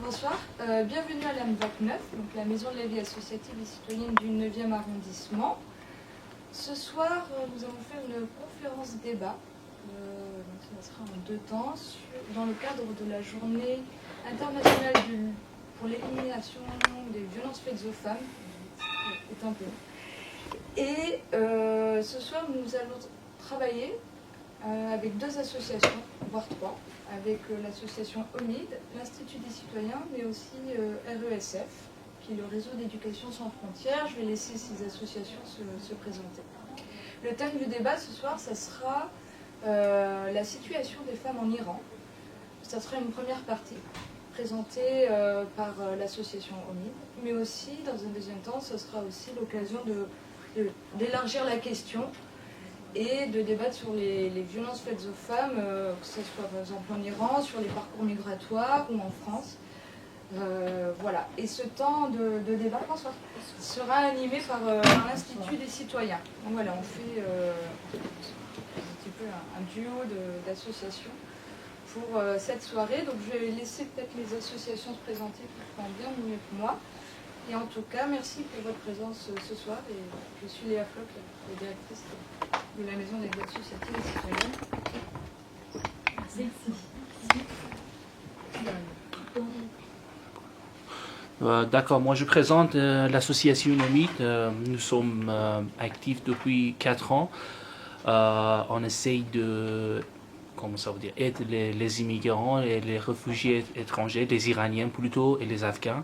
Bonsoir, bienvenue à l'AM29, donc la Maison de la vie associative et citoyenne du 9e arrondissement. Ce soir, nous allons faire une conférence débat, donc ça sera en 2 temps, dans le cadre de la journée internationale pour l'élimination des violences faites aux femmes. C'est un peu. Et ce soir, nous allons travailler avec 2 associations, voire 3, avec l'association OMID, l'Institut des citoyens, mais aussi RESF, qui est le réseau d'éducation sans frontières. Je vais laisser ces associations se présenter. Le thème du débat ce soir, ça sera la situation des femmes en Iran. Ça sera une première partie, présentée par l'association OMID, mais aussi, dans un deuxième temps, ce sera aussi l'occasion d'élargir la question et de débattre sur les violences faites aux femmes, que ce soit par exemple en Iran, sur les parcours migratoires ou en France. Voilà. Et ce temps de débat sera animé par l'Institut des citoyens. Donc voilà, on fait un petit peu un duo d'associations pour cette soirée. Donc je vais laisser peut-être les associations se présenter pour faire bien mieux que moi. Et en tout cas, merci pour votre présence ce soir. Et je suis Léa Floch, la directrice de la Maison des vie associative et citoyenne. Merci. D'accord, moi je présente l'association OMID. Nous sommes actifs depuis 4 ans. On essaye de, comment ça veut dire, aider les immigrants et les réfugiés étrangers, les Iraniens plutôt et les Afghans.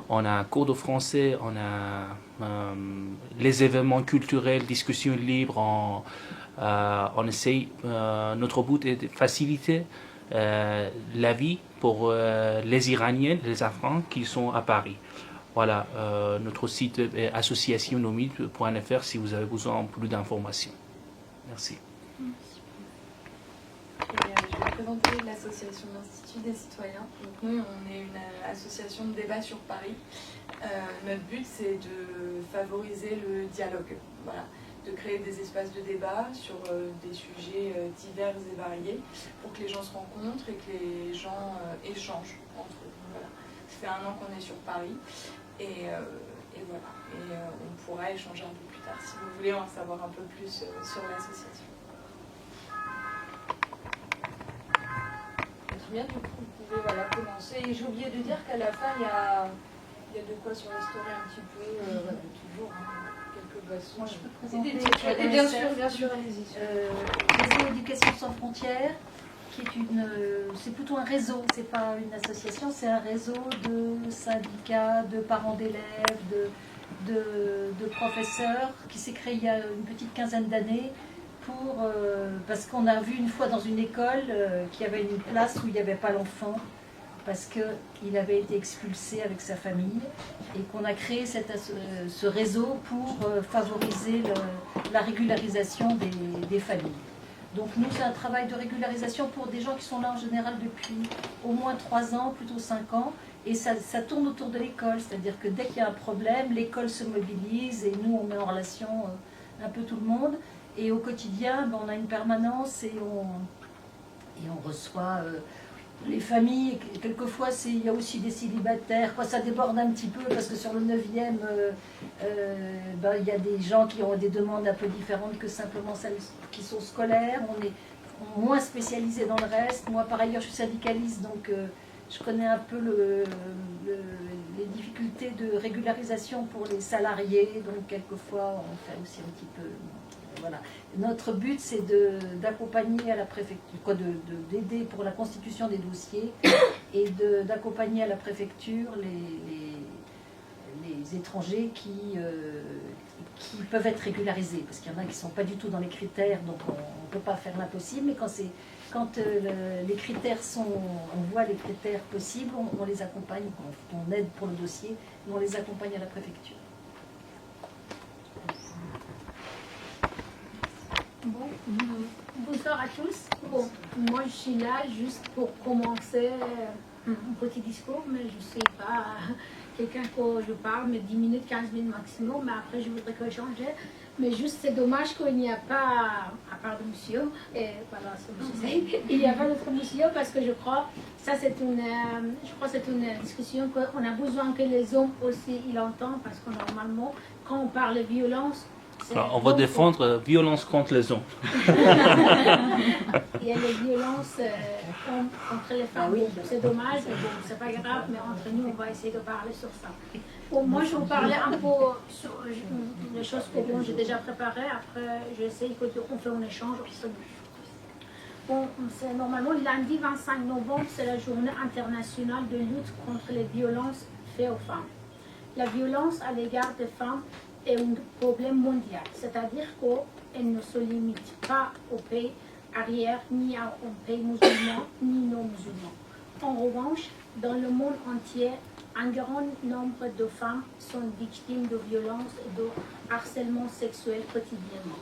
On a un cours de français, on a les événements culturels, discussions libres. On essaye, notre but est de faciliter la vie pour les Iraniens, les Afghans qui sont à Paris. Voilà, notre site est associationnomid.fr si vous avez besoin de plus d'informations. Merci. Je vais présenter l'association de l'Institut des citoyens. Donc nous, on est une association de débat sur Paris. Notre but, c'est de favoriser le dialogue, voilà, de créer des espaces de débat sur des sujets divers et variés pour que les gens se rencontrent et que les gens échangent entre eux. Voilà. Ça fait 1 an qu'on est sur Paris et voilà. Et on pourra échanger un peu plus tard si vous voulez en savoir un peu plus sur l'association. Très bien, du coup, vous pouvez commencer. Et j'ai oublié de dire qu'à la fin, il y a de quoi se restaurer un petit peu, toujours, quelques boissons. Moi, je peux présenter et bien sûr, allez-y. Réseau Éducation sans frontières, qui est c'est plutôt un réseau, c'est pas une association, c'est un réseau de syndicats, de parents d'élèves, de professeurs, qui s'est créé il y a une petite quinzaine d'années, parce qu'on a vu une fois dans une école qu'il y avait une classe où il n'y avait pas l'enfant, parce qu'il avait été expulsé avec sa famille, et qu'on a créé ce réseau pour favoriser la régularisation des familles. Donc nous, c'est un travail de régularisation pour des gens qui sont là en général depuis au moins 3 ans, plutôt 5 ans, et ça tourne autour de l'école, c'est-à-dire que dès qu'il y a un problème, l'école se mobilise, et nous, on met en relation un peu tout le monde, et au quotidien, on a une permanence, et on reçoit les familles. Quelquefois, il y a aussi des célibataires, ça déborde un petit peu, parce que sur le 9e, il y a des gens qui ont des demandes un peu différentes que simplement celles qui sont scolaires. On est moins spécialisé dans le reste. Moi, par ailleurs, je suis syndicaliste, donc je connais un peu les difficultés de régularisation pour les salariés, donc quelquefois, on fait aussi un petit peu... Voilà. Notre but, c'est d'accompagner à la préfecture, d'aider pour la constitution des dossiers et d'accompagner à la préfecture les étrangers qui peuvent être régularisés, parce qu'il y en a qui ne sont pas du tout dans les critères, donc on ne peut pas faire l'impossible, mais quand les critères on voit les critères possibles, on les accompagne, on aide pour le dossier, et on les accompagne à la préfecture. Bon, bonsoir à tous. Bon, moi je suis là juste pour commencer un petit discours, mais je ne sais pas quelqu'un que je parle, mais 10 minutes, 15 minutes maximum, mais après je voudrais que changer. Mais juste, c'est dommage qu'il n'y a pas, à part de monsieur, et voilà, c'est monsieur, il n'y a pas d'autre monsieur parce que je crois c'est une discussion qu'on a besoin que les hommes aussi ils entendent parce que normalement, quand on parle de violence, Alors, on va défendre violence contre les hommes. Il y a les violences contre les femmes. C'est dommage, mais bon, c'est pas grave, mais entre nous, on va essayer de parler sur ça. Bon, moi, je vais vous parler un peu sur les choses que j'ai déjà préparées. Après, j'essaie qu'on fait un échange. Bon, c'est normalement lundi 25 novembre, c'est la journée internationale de lutte contre les violences faites aux femmes. La violence à l'égard des femmes est un problème mondial, c'est-à-dire qu'elle ne se limite pas aux pays arrière, ni aux pays musulmans, ni non musulmans. En revanche, dans le monde entier, un grand nombre de femmes sont victimes de violences et de harcèlement sexuel quotidiennement.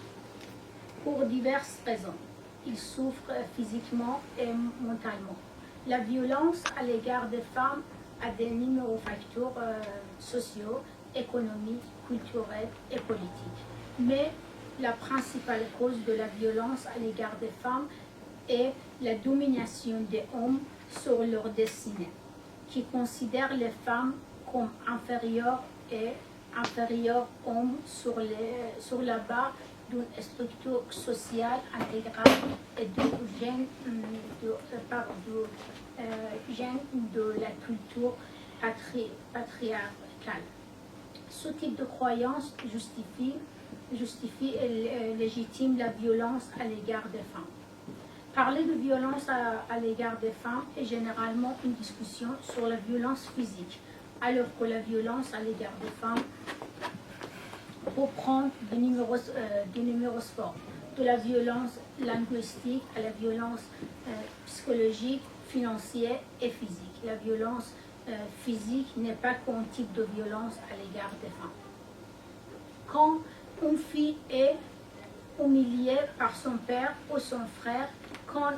Pour diverses raisons, ils souffrent physiquement et mentalement. La violence à l'égard des femmes a des numéros facteurs sociaux, économiques, culturels et politiques. Mais la principale cause de la violence à l'égard des femmes est la domination des hommes sur leur destinée, qui considèrent les femmes comme inférieures et inférieures hommes sur la base d'une structure sociale intégrale et du gène de la culture patriarcale. Ce type de croyance justifie et légitime la violence à l'égard des femmes. Parler de violence à l'égard des femmes est généralement une discussion sur la violence physique, alors que la violence à l'égard des femmes peut prendre de nombreuses formes, de la violence linguistique à la violence psychologique, financière et physique. La violence physique n'est pas qu'un type de violence à l'égard des femmes. Quand une fille est humiliée par son père ou son frère, quand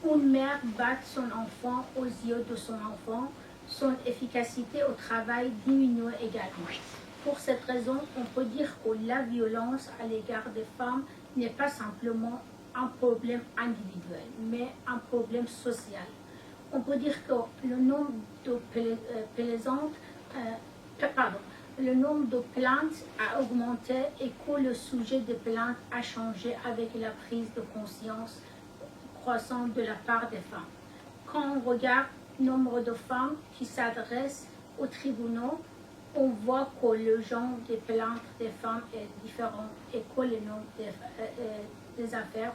une mère bat son enfant aux yeux de son enfant, son efficacité au travail diminue également. Pour cette raison, on peut dire que la violence à l'égard des femmes n'est pas simplement un problème individuel, mais un problème social. On peut dire que le nombre de plaintes a augmenté et que le sujet des plaintes a changé avec la prise de conscience croissante de la part des femmes. Quand on regarde le nombre de femmes qui s'adressent aux tribunaux, on voit que le genre des plaintes des femmes est différent et que le nombre des affaires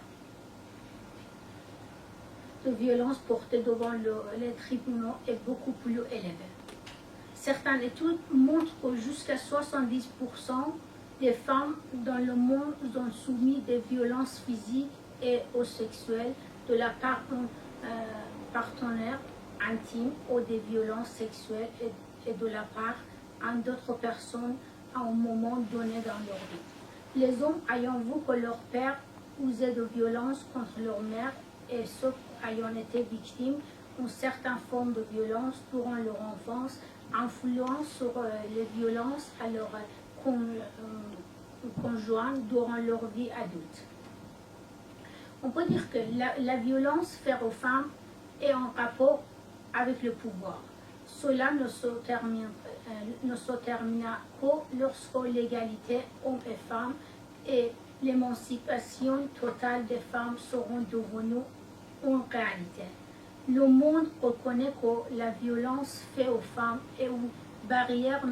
de violence portées devant les tribunaux est beaucoup plus élevé. Certaines études montrent que jusqu'à 70% des femmes dans le monde sont soumises des violences physiques et ou sexuelles de la part d'un partenaire intime ou des violences sexuelles et de la part d'autres personnes à un moment donné dans leur vie. Les hommes ayant vu que leur père usait de violence contre leur mère et ceux ayant été victimes d'une certaine forme de violence durant leur enfance influencent sur les violences à leur conjoint durant leur vie adulte. On peut dire que la violence faite aux femmes est en rapport avec le pouvoir. Cela ne se termina que lorsque l'égalité hommes et femmes et l'émancipation totale des femmes seront devenues une réalité. Le monde reconnaît que la violence faite aux femmes est une barrière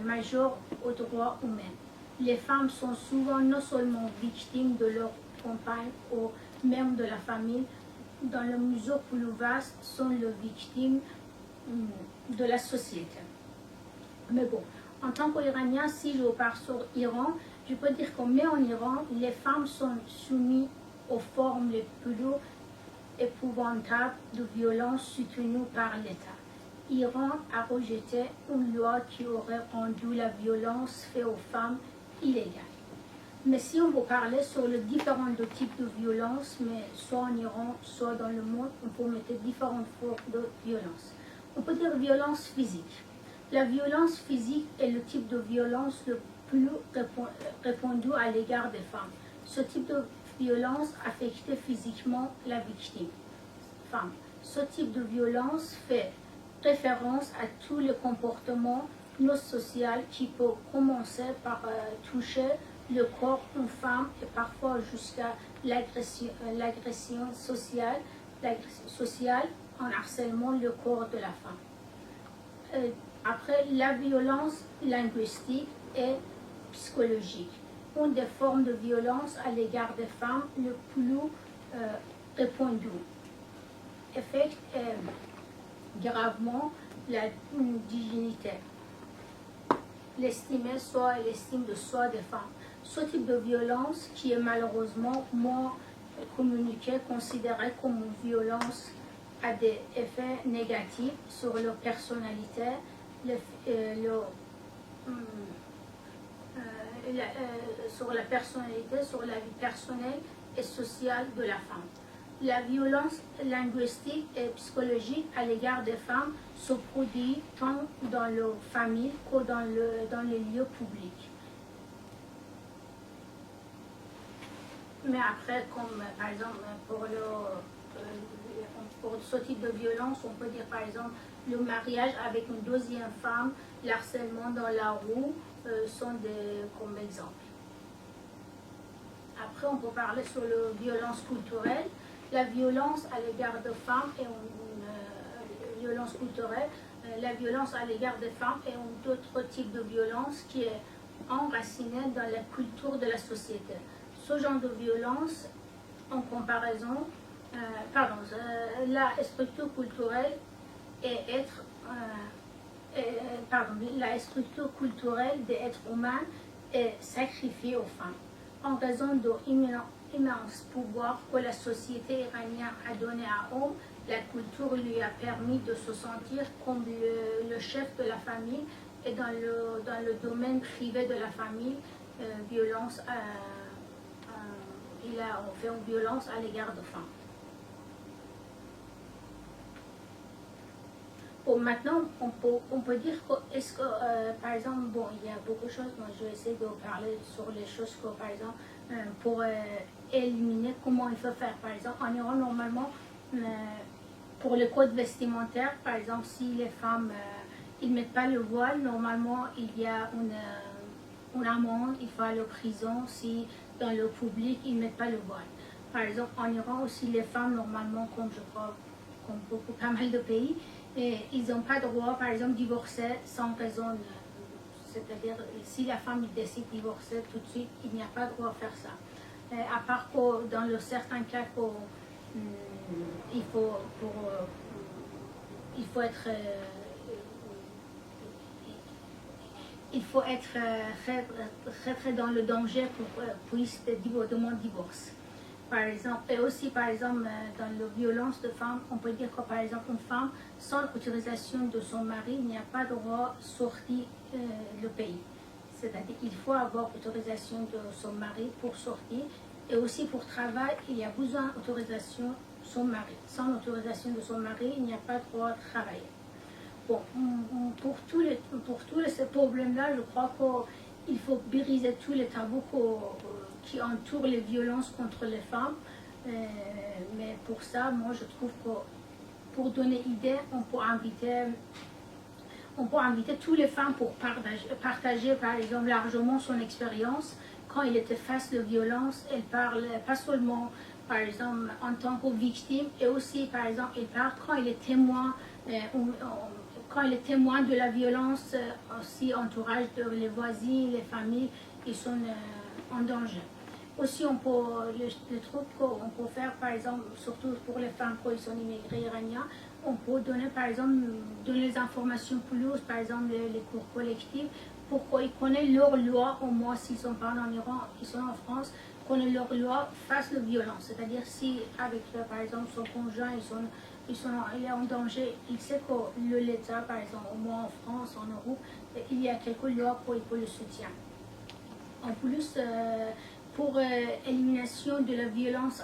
majeure aux droits humains. Les femmes sont souvent non seulement victimes de leur compagne ou même de la famille, dans la mesure plus vaste, sont les victimes de la société. Mais bon, en tant qu'Iranien, si je parle sur l'Iran, je peux dire que même en Iran, les femmes sont soumises aux formes les plus épouvantables de violence soutenues par l'État. L'Iran a rejeté une loi qui aurait rendu la violence faite aux femmes illégale. Mais si on veut parler sur les différents types de violence, mais soit en Iran, soit dans le monde, on peut mettre différentes formes de violence. On peut dire violence physique. La violence physique est le type de violence le plus répandu à l'égard des femmes. Ce type de violence affectait physiquement la victime, femme. Ce type de violence fait référence à tous les comportements non sociaux qui peuvent commencer par toucher le corps d'une femme et parfois jusqu'à l'agression sociale en harcèlement le corps de la femme. Après, la violence linguistique et psychologique. Une des formes de violence à l'égard des femmes le plus répandue affecte gravement la dignité, l'estime de soi des femmes. Ce type de violence qui est malheureusement moins communiquée, considérée comme une violence, a des effets négatifs sur leur personnalité, sur la personnalité, sur la vie personnelle et sociale de la femme. La violence linguistique et psychologique à l'égard des femmes se produit tant dans leur famille que dans les lieux publics. Mais après, comme par exemple pour ce type de violence, on peut dire par exemple le mariage avec une deuxième femme, l'harcèlement dans la rue sont comme exemple. Après, on peut parler sur la violence culturelle. La violence à l'égard des femmes est une violence culturelle. La violence à l'égard des femmes est un autre type de violence qui est enracinée dans la culture de la société. Ce genre de violence, en comparaison, la structure culturelle la structure culturelle des êtres humains est sacrifiée aux femmes en raison de l'immense pouvoir que la société iranienne a donné à l'homme. La culture lui a permis de se sentir comme le chef de la famille et dans le domaine privé de la famille, il a fait une violence à l'égard de femmes. Bon, maintenant, on peut dire que, est-ce que, par exemple, bon, il y a beaucoup de choses, moi je vais essayer de parler sur les choses que, par exemple, pour éliminer, comment il faut faire. Par exemple, en Iran, normalement, pour le code vestimentaire, par exemple, si les femmes ils ne mettent pas le voile, normalement, il y a une amende, il faut aller en prison si dans le public, ils ne mettent pas le voile. Par exemple, en Iran aussi, les femmes, normalement, comme je crois, comme pas mal de pays, et ils n'ont pas le droit, par exemple, de divorcer sans raison. C'est-à-dire, si la femme décide de divorcer tout de suite, il n'y a pas le droit de faire ça. À part que dans certains cas, il faut être très dans le danger pour demander divorce. Par exemple, et aussi par exemple dans la violence de femmes, on peut dire que par exemple une femme sans autorisation de son mari n'y a pas le droit de sortir le pays. C'est-à-dire qu'il faut avoir autorisation de son mari pour sortir et aussi pour travail, il y a besoin d'autorisation de son mari. Sans autorisation de son mari, il n'y a pas le droit de travailler. Bon, pour tous ces problèmes-là, je crois qu'il faut briser tous les tabous qui entourent les violences contre les femmes. Mais pour ça, moi, je trouve que pour donner idée, on peut inviter toutes les femmes pour partager, par exemple, largement son expérience. Quand il était face de violence, elle parle pas seulement, par exemple, en tant que victime, et aussi, par exemple, elle parle quand il est témoin. Quand il est témoin de la violence, aussi entourage de les voisins, les familles, ils sont en danger. Aussi, le truc qu'on peut faire, par exemple, surtout pour les femmes qui sont immigrées iraniennes, on peut donner, par exemple, donner les informations plus, par exemple, les cours collectifs, pour qu'ils connaissent leurs lois, au moins s'ils ne sont pas en Iran, ils sont en France, connaissent leurs lois face à la violence. C'est-à-dire si, avec, par exemple, son conjoint, il est en danger, il sait que l'État, par exemple, au moins en France, en Europe, il y a quelques lois pour le soutien. En plus, pour élimination de la violence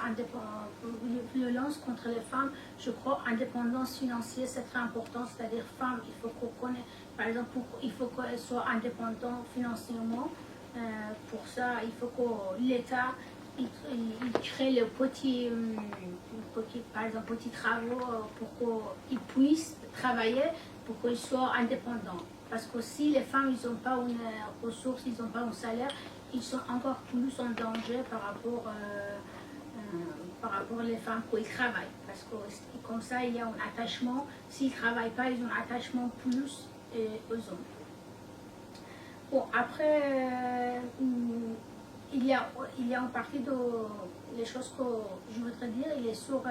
contre les femmes, je crois indépendance financière, c'est très important. C'est-à-dire, femmes, il faut qu'on connaisse, par exemple, il faut qu'elles soient indépendantes financièrement. Pour ça, il faut que l'État il crée le par exemple, petits travaux pour qu'ils puissent travailler, pour qu'ils soient indépendants. Parce que si les femmes n'ont pas une ressource, ils n'ont pas un salaire, ils sont encore plus en danger par rapport aux femmes qui travaillent. Parce que comme ça, il y a un attachement. S'ils ne travaillent pas, ils ont un attachement plus aux hommes. Bon, après, il y a en partie de les choses que je voudrais dire. Il est sur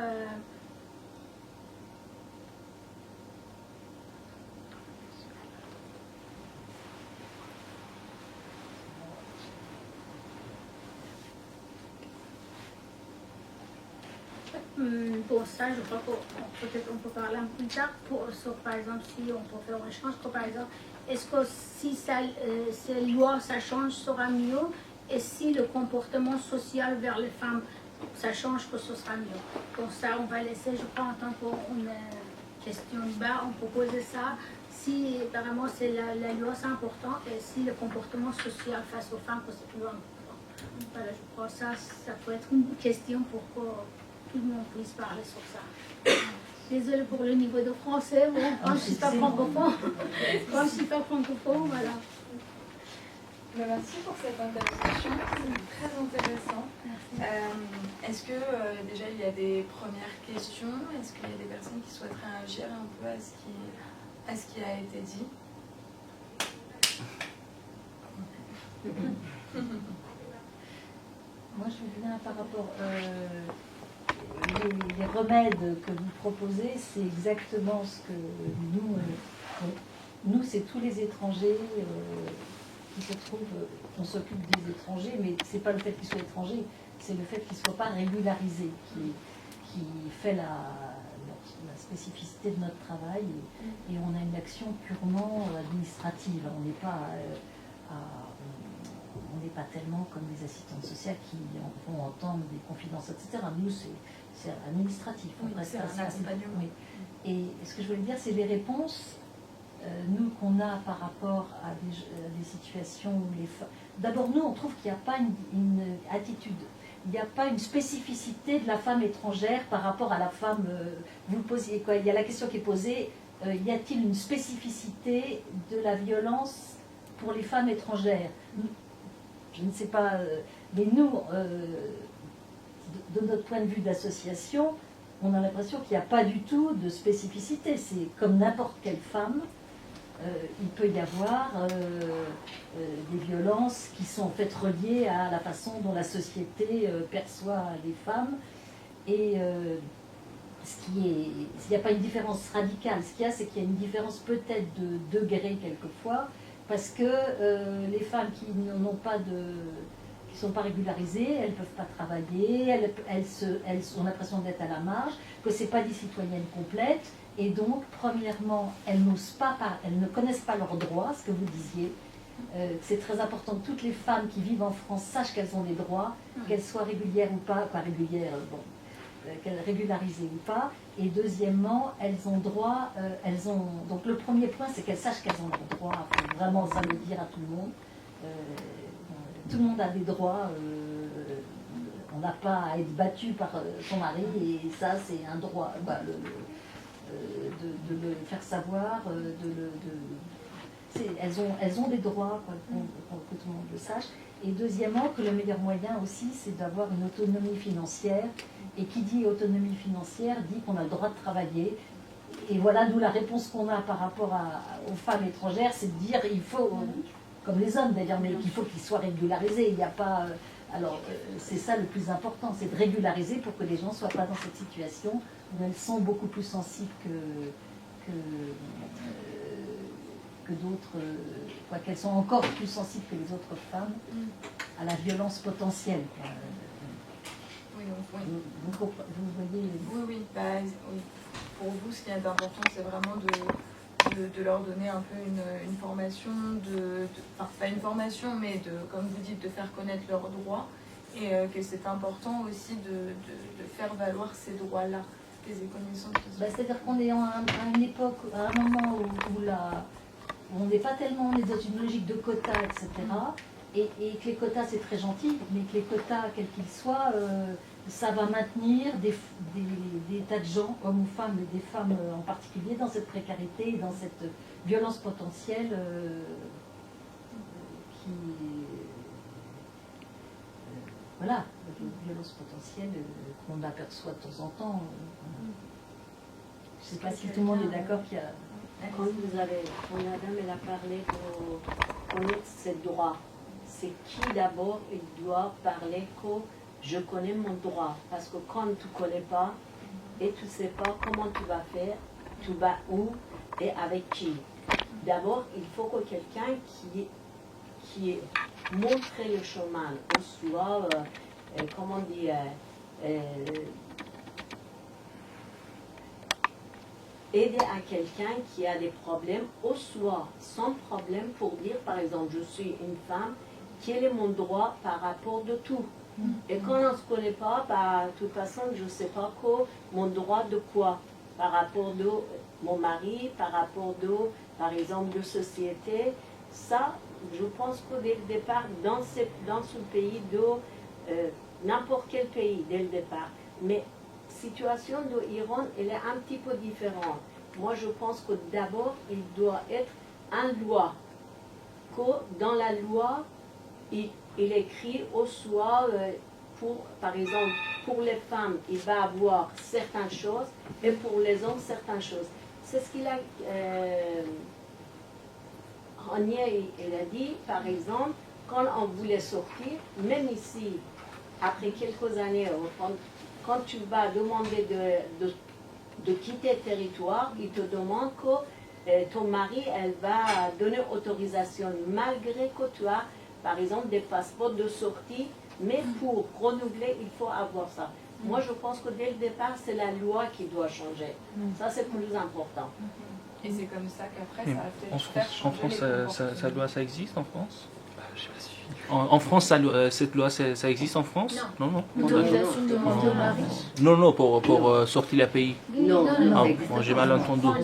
bon, ça, je crois que peut-être on peut parler un peu plus tard. Sur, par exemple, si on peut faire un échange, par exemple, est-ce que si ces lois, ça change, sera mieux? Et si le comportement social vers les femmes, ça change, que ce sera mieux? Pour ça, on va laisser, je crois, en tant qu'une question bas, on peut poser ça. Si vraiment c'est la loi, c'est important, et si le comportement social face aux femmes, que c'est plus important. Voilà, je crois que ça peut être une question pour que tout le monde puisse parler sur ça. Désolée pour le niveau de français, bon, comme je ne suis pas francophone, voilà. Merci pour cette intervention, c'est très intéressant. Est-ce que déjà il y a des premières questions? Est-ce qu'il y a des personnes qui souhaiteraient réagir un peu à ce qui a été dit? Moi, je viens par rapport les remèdes que vous proposez, c'est exactement ce que nous c'est tous les étrangers qui se trouvent, on s'occupe des étrangers, mais c'est pas le fait qu'ils soient étrangers, c'est le fait qu'ils ne soient pas régularisés qui fait la spécificité de notre travail, et on a une action purement administrative. On n'est pas tellement comme les assistantes sociales qui vont entendre des confidences, etc. Nous, c'est administratif. Oui, c'est un accompagnement. Oui. Et ce que je voulais dire, c'est les réponses, nous, qu'on a par rapport à des situations où les femmes... D'abord, nous, on trouve qu'il n'y a pas une attitude, il n'y a pas une spécificité de la femme étrangère par rapport à la femme... vous posiez quoi? Il y a la question qui est posée, y a-t-il une spécificité de la violence pour les femmes étrangères? Je ne sais pas, mais nous, de notre point de vue d'association, on a l'impression qu'il n'y a pas du tout de spécificité. C'est comme n'importe quelle femme, il peut y avoir des violences qui sont en fait reliées à la façon dont la société perçoit les femmes. Et il n'y a pas une différence radicale. Ce qu'il y a, c'est qu'il y a une différence peut-être de degré quelquefois, parce que les femmes qui n'ont pas qui ne sont pas régularisées, elles ne peuvent pas travailler, elles ont l'impression d'être à la marge, que ce n'est pas des citoyennes complètes, et donc, premièrement, elles ne connaissent pas leurs droits, ce que vous disiez. C'est très important que toutes les femmes qui vivent en France sachent qu'elles ont des droits, qu'elles soient régulières ou pas, qu'elles régularisées ou pas. Et deuxièmement, elles ont droit, donc le premier point, c'est qu'elles sachent qu'elles ont leurs droits. Il faut vraiment ça le dire à tout le monde. Tout le monde a des droits. On n'a pas à être battu par son mari, et ça, c'est un droit. De le faire savoir, elles ont des droits, que tout le monde le sache. Et deuxièmement, que le meilleur moyen aussi, c'est d'avoir une autonomie financière. Et qui dit autonomie financière dit qu'on a le droit de travailler. Et voilà, nous, la réponse qu'on a par rapport aux femmes étrangères, c'est de dire il faut, comme les hommes d'ailleurs, mais qu'il faut qu'ils soient régularisés. Il n'y a pas. Alors, c'est ça le plus important, c'est de régulariser pour que les gens ne soient pas dans cette situation où elles sont beaucoup plus sensibles que d'autres, qu'elles sont encore plus sensibles que les autres femmes à la violence potentielle. Oui, oui. Vous voyez... Oui. Pour vous, ce qui est important, c'est vraiment de leur donner un peu une formation, enfin, pas une formation, mais comme vous dites, de faire connaître leurs droits, et que c'est important aussi de faire valoir ces droits-là, les connaissances. C'est-à-dire qu'on est à une époque, à un moment où on n'est pas tellement, on est dans une logique de quotas, etc. et que les quotas c'est très gentil, mais que les quotas, quels qu'ils soient, ça va maintenir des tas de gens, hommes ou femmes, mais des femmes en particulier, dans cette précarité, dans cette violence potentielle voilà, une violence potentielle qu'on aperçoit de temps en temps. Je ne sais pas si tout le monde est d'accord qu'il y a... Quand madame elle a parlé pour connaître ses droits, c'est qui d'abord il doit parler que je connais mon droit? Parce que quand tu ne connais pas et tu ne sais pas comment tu vas faire, tu vas où et avec qui? D'abord, il faut que quelqu'un qui montre le chemin, ou soit, comment dire, aider à quelqu'un qui a des problèmes, ou soit sans problème pour dire, par exemple, je suis une femme, quel est mon droit par rapport de tout. Et quand on ne se connaît pas, bah, de toute façon, je ne sais pas quoi, mon droit de quoi, par rapport de mon mari, par rapport de, par exemple, de société. Ça, je pense que dès le départ, dans ce pays, de n'importe quel pays, dès le départ, mais situation de l'Iran, elle est un petit peu différente. Moi, je pense que d'abord, il doit être une loi. Que dans la loi, il écrit au soit, par exemple, pour les femmes, il va avoir certaines choses, et pour les hommes, certaines choses. C'est ce qu'il a... il a dit, par exemple, quand on voulait sortir, même ici, après quelques années, quand tu vas demander de quitter le territoire, il te demande que ton mari, elle va donner autorisation, malgré que tu as, par exemple, des passeports de sortie, mais pour renouveler, il faut avoir ça. Moi, je pense que dès le départ, c'est la loi qui doit changer. Ça, c'est plus important. Et c'est comme ça qu'après, ça a fait En France, cette loi, ça existe en France? En France, cette loi, ça existe en France? Non. L'autorisation de demander au mari. Non, pour sortir le pays. Non, Bon, j'ai mal entendu. En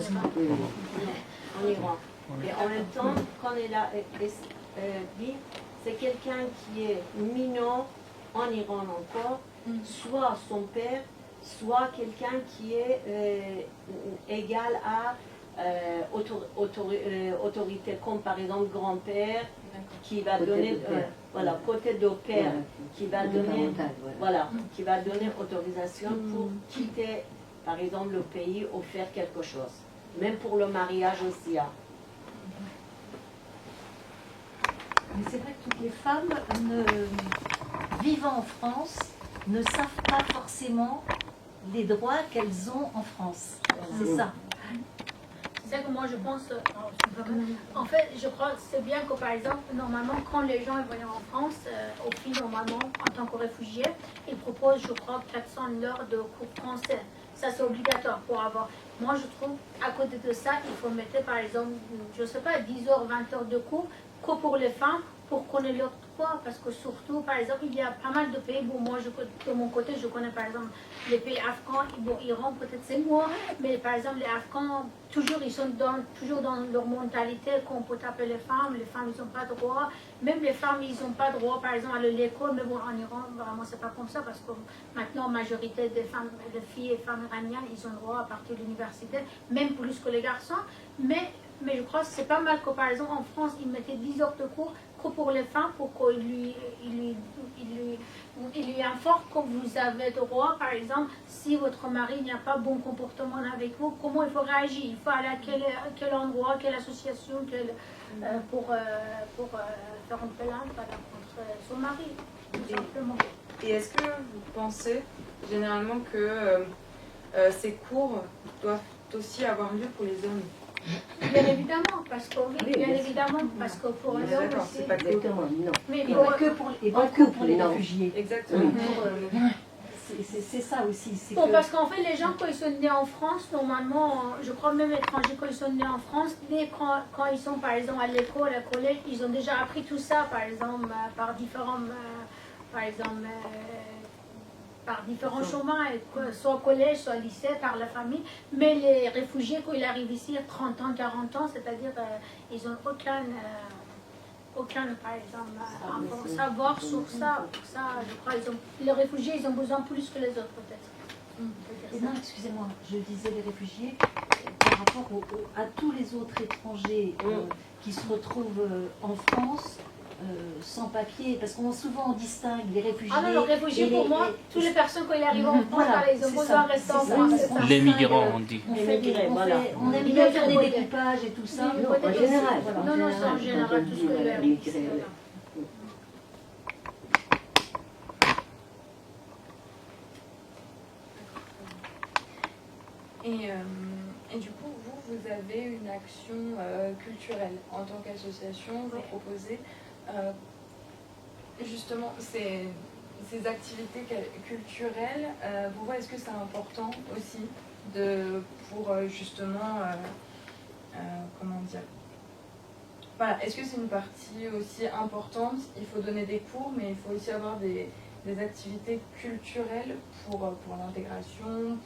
Iran. Et en même temps, quand elle a dit, c'est quelqu'un qui est mineur en Iran encore, soit son père, soit quelqu'un qui est égal à autorité, comme par exemple grand-père, qui va donner, voilà, côté de père, qui va donner, voilà, qui va donner autorisation pour quitter, par exemple, le pays ou faire quelque chose. Même pour le mariage aussi. Hein. Mais c'est vrai que toutes les femmes vivant en France ne savent pas forcément les droits qu'elles ont en France. C'est ça. C'est ça que moi je pense, en fait je crois que c'est bien que par exemple normalement quand les gens viennent en France, au fil normalement en tant que réfugiés, ils proposent je crois 400 heures de cours français. Ça c'est obligatoire pour avoir. Moi je trouve à côté de ça il faut mettre par exemple, je sais pas, 10 heures, 20 heures de cours que pour les femmes pour connaître leur droit, parce que surtout, par exemple, il y a pas mal de pays, bon, moi, de mon côté, je connais par exemple les pays afghans, bon, Iran, peut-être c'est moi, mais par exemple, les Afghans, toujours, ils sont toujours dans leur mentalité qu'on peut taper les femmes ils n'ont pas droit, même les femmes, ils n'ont pas droit, par exemple, à aller à l'école, mais bon, en Iran, vraiment, c'est pas comme ça, parce que maintenant, la majorité des femmes, des filles et femmes iraniennes, ils ont droit à partir de l'université, même plus que les garçons, mais je crois que c'est pas mal que, par exemple, en France, ils mettaient 10 heures de cours que pour les femmes, pour qu'il lui informe que vous avez droit, par exemple, si votre mari n'a pas bon comportement avec vous, comment il faut réagir? Il faut aller à quel endroit, quelle association, pour faire une plainte contre son mari, tout simplement. Et est-ce que vous pensez généralement que ces cours doivent aussi avoir lieu pour les hommes? Bien évidemment, parce que bien évidemment, parce que pour les hommes aussi. C'est pas exactement. Non. Mais Et pas que pour les réfugiés. Exactement. C'est ça aussi. Bon, parce qu'en fait, les gens, quand ils sont nés en France, normalement, je crois même étrangers, quand ils sont nés en France, dès quand ils sont, par exemple, à l'école, à collège, ils ont déjà appris tout ça, par exemple, par différents chemins, soit au collège, soit au lycée, par la famille. Mais les réfugiés, quand ils arrivent ici à 30 ans, 40 ans, c'est-à-dire ils n'ont aucun, par exemple, savoir sur ça. Pour ça, je crois, les réfugiés, ils ont besoin plus que les autres, peut-être. Et non, excusez-moi, je disais les réfugiés par rapport à tous les autres étrangers qui se retrouvent en France sans papier, parce qu'on souvent on distingue les réfugiés. Ah non, les réfugiés, pour moi, toutes les personnes quand ils arrivent en France, Voilà, ils ont besoin de rester en France. c'est ça. Les migrants, on dit. On aime bien faire des découpages et tout ça. Oui, En général. Non, non, c'est en général tout ce que les réfugiés. Et du coup, vous avez une action culturelle en tant qu'association, vous proposez justement ces activités culturelles. Pour vous, est-ce que c'est important aussi pour justement, comment dire, voilà, est-ce que c'est une partie aussi importante? Il faut donner des cours, mais il faut aussi avoir des activités culturelles pour l'intégration,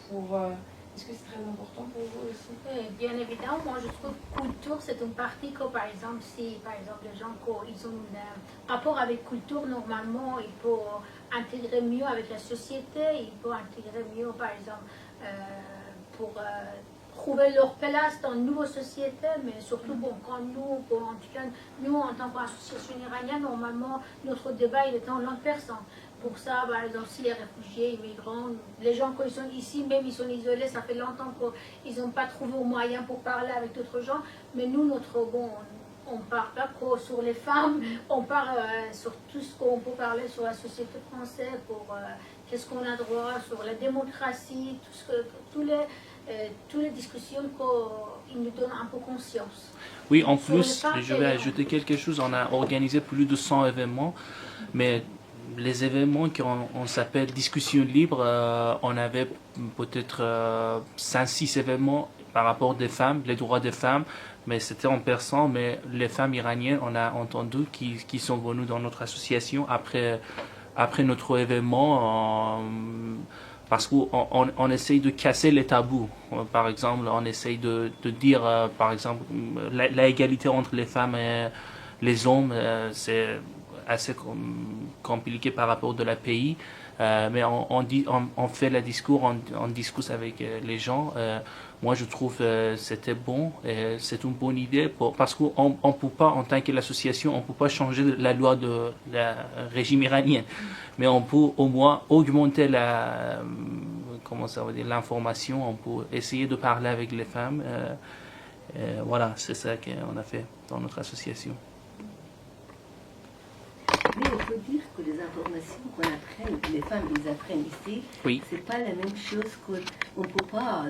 est-ce que c'est très important pour vous aussi? Bien évidemment, moi je trouve que culture c'est une partie que par exemple si par exemple les gens ils ont un rapport avec culture, normalement ils peuvent intégrer mieux avec la société, ils peuvent intégrer mieux par exemple pour trouver leur place dans une nouvelle société, mais surtout bon, quand nous, en tout cas, nous en tant qu'association iranienne, normalement notre débat il est en langue persane. Pour ça, par exemple, si les réfugiés, les migrants, les gens quand ils sont ici, même ils sont isolés, ça fait longtemps qu'ils n'ont pas trouvé un moyen pour parler avec d'autres gens. Mais nous, on ne parle pas que sur les femmes, on parle sur tout ce qu'on peut parler sur la société française, pour qu'est-ce qu'on a droit, sur la démocratie, toutes les discussions qui nous donnent un peu conscience. Oui, en plus, je vais ajouter quelque chose. On a organisé plus de 100 événements, mais les événements qu'on s'appelle discussion libre, on avait peut-être 5-6 événements par rapport des femmes, les droits des femmes, mais c'était en persan, mais les femmes iraniennes, on a entendu qui sont venues dans notre association après notre événement, parce qu'on essaye de casser les tabous. Par exemple, on essaye de dire, par exemple, la égalité entre les femmes et les hommes, c'est assez compliqué par rapport de la pays, mais on fait le discours, on discute avec les gens. Moi, je trouve que c'était bon, et c'est une bonne idée parce qu'on ne peut pas, en tant que l'association, on ne peut pas changer la loi de la régime iranien, mais on peut au moins augmenter l'information, on peut essayer de parler avec les femmes. Voilà, c'est ça qu'on a fait dans notre association. Mais on peut dire que les informations qu'on apprend, que les femmes les apprennent ici, oui. C'est pas la même chose qu'on ne peut pas.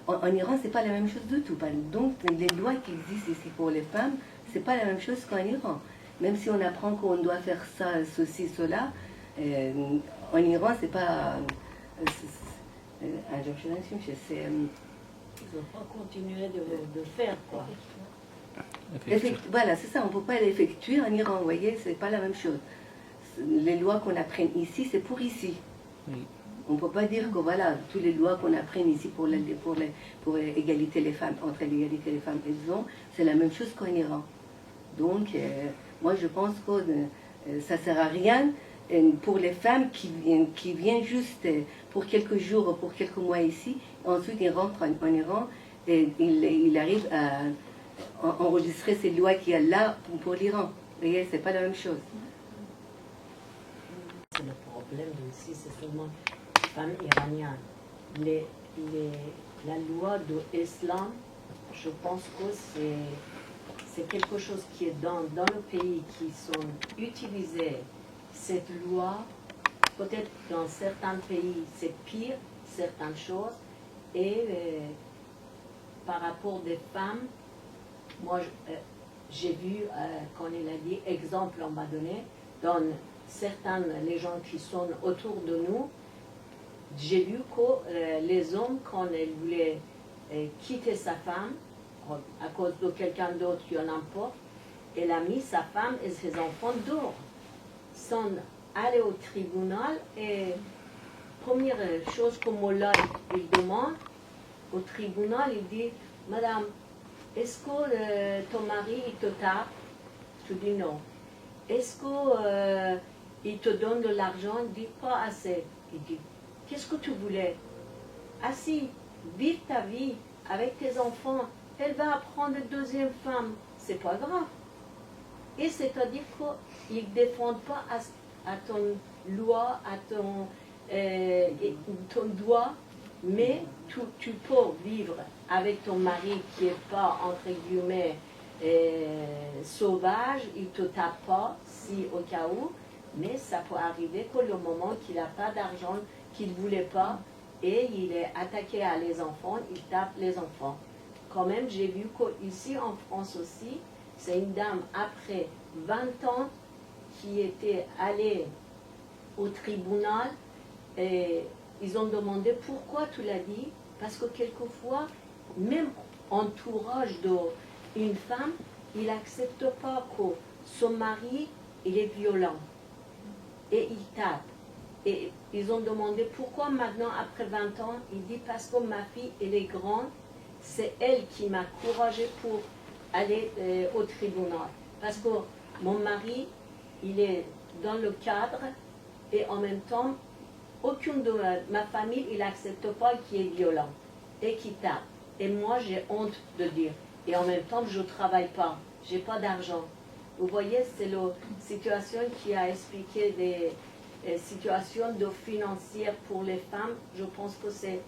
En Iran, c'est pas la même chose du tout. Donc, les lois qui existent ici pour les femmes, c'est pas la même chose qu'en Iran. Même si on apprend qu'on doit faire ça, ceci, cela, en Iran, c'est pas. Ils n'ont pas continué de faire, quoi. Voilà, c'est ça, on ne peut pas l'effectuer en Iran, vous voyez, c'est pas la même chose. Les lois qu'on apprend ici, c'est pour ici. Oui. On ne peut pas dire que voilà, toutes les lois qu'on apprend ici pour égalité les femmes, entre l'égalité les femmes et les hommes, c'est la même chose qu'en Iran. Donc, moi je pense que ça ne sert à rien pour les femmes qui viennent juste pour quelques jours ou pour quelques mois ici, ensuite ils rentrent en Iran et ils arrivent à enregistrer ces lois qu'il y a là pour l'Iran. Vous voyez, c'est pas la même chose. C'est le problème aussi, c'est seulement les femmes iraniennes. La loi de l'islam, je pense que c'est quelque chose qui est dans le pays qui sont utilisés. Cette loi, peut-être dans certains pays, c'est pire, certaines choses. Et par rapport des femmes, moi, j'ai vu, quand il a dit, exemple, on m'a donné, dans certains, les gens qui sont autour de nous, j'ai vu que les hommes, quand ils voulaient quitter sa femme, à cause de quelqu'un d'autre qui en emporte, elle a mis sa femme et ses enfants dehors, sans aller au tribunal. Et première chose que Mollah il demande au tribunal, il dit, Madame, est-ce que ton mari, il te tape? Tu dis non. Est-ce que il te donne de l'argent? Il dit pas assez. Il dit, qu'est-ce que tu voulais? Assis, vive ta vie avec tes enfants. Elle va apprendre une deuxième femme. C'est pas grave. Et c'est-à-dire qu'ils ne défendent pas à ton loi, à ton droit, mais tu peux vivre avec ton mari qui n'est pas, entre guillemets, sauvage, il ne te tape pas, si au cas où, mais ça peut arriver que le moment qu'il n'a pas d'argent, qu'il ne voulait pas, et il est attaqué à les enfants, il tape les enfants. Quand même, j'ai vu qu'ici en France aussi, c'est une dame après 20 ans qui était allée au tribunal et ils ont demandé pourquoi tu l'as dit, parce que quelquefois, même entourage d'une femme, il n'accepte pas que son mari il est violent et il tape. Et ils ont demandé pourquoi maintenant, après 20 ans, il dit parce que ma fille, elle est grande, c'est elle qui m'a encouragé pour aller au tribunal. Parce que mon mari, il est dans le cadre et en même temps, aucune de ma famille, il n'accepte pas qu'il est violent et qu'il tape. Et moi, j'ai honte de dire. Et en même temps, je ne travaille pas, je n'ai pas d'argent. Vous voyez, c'est la situation qui a expliqué des situations de financières pour les femmes. Je pense que c'est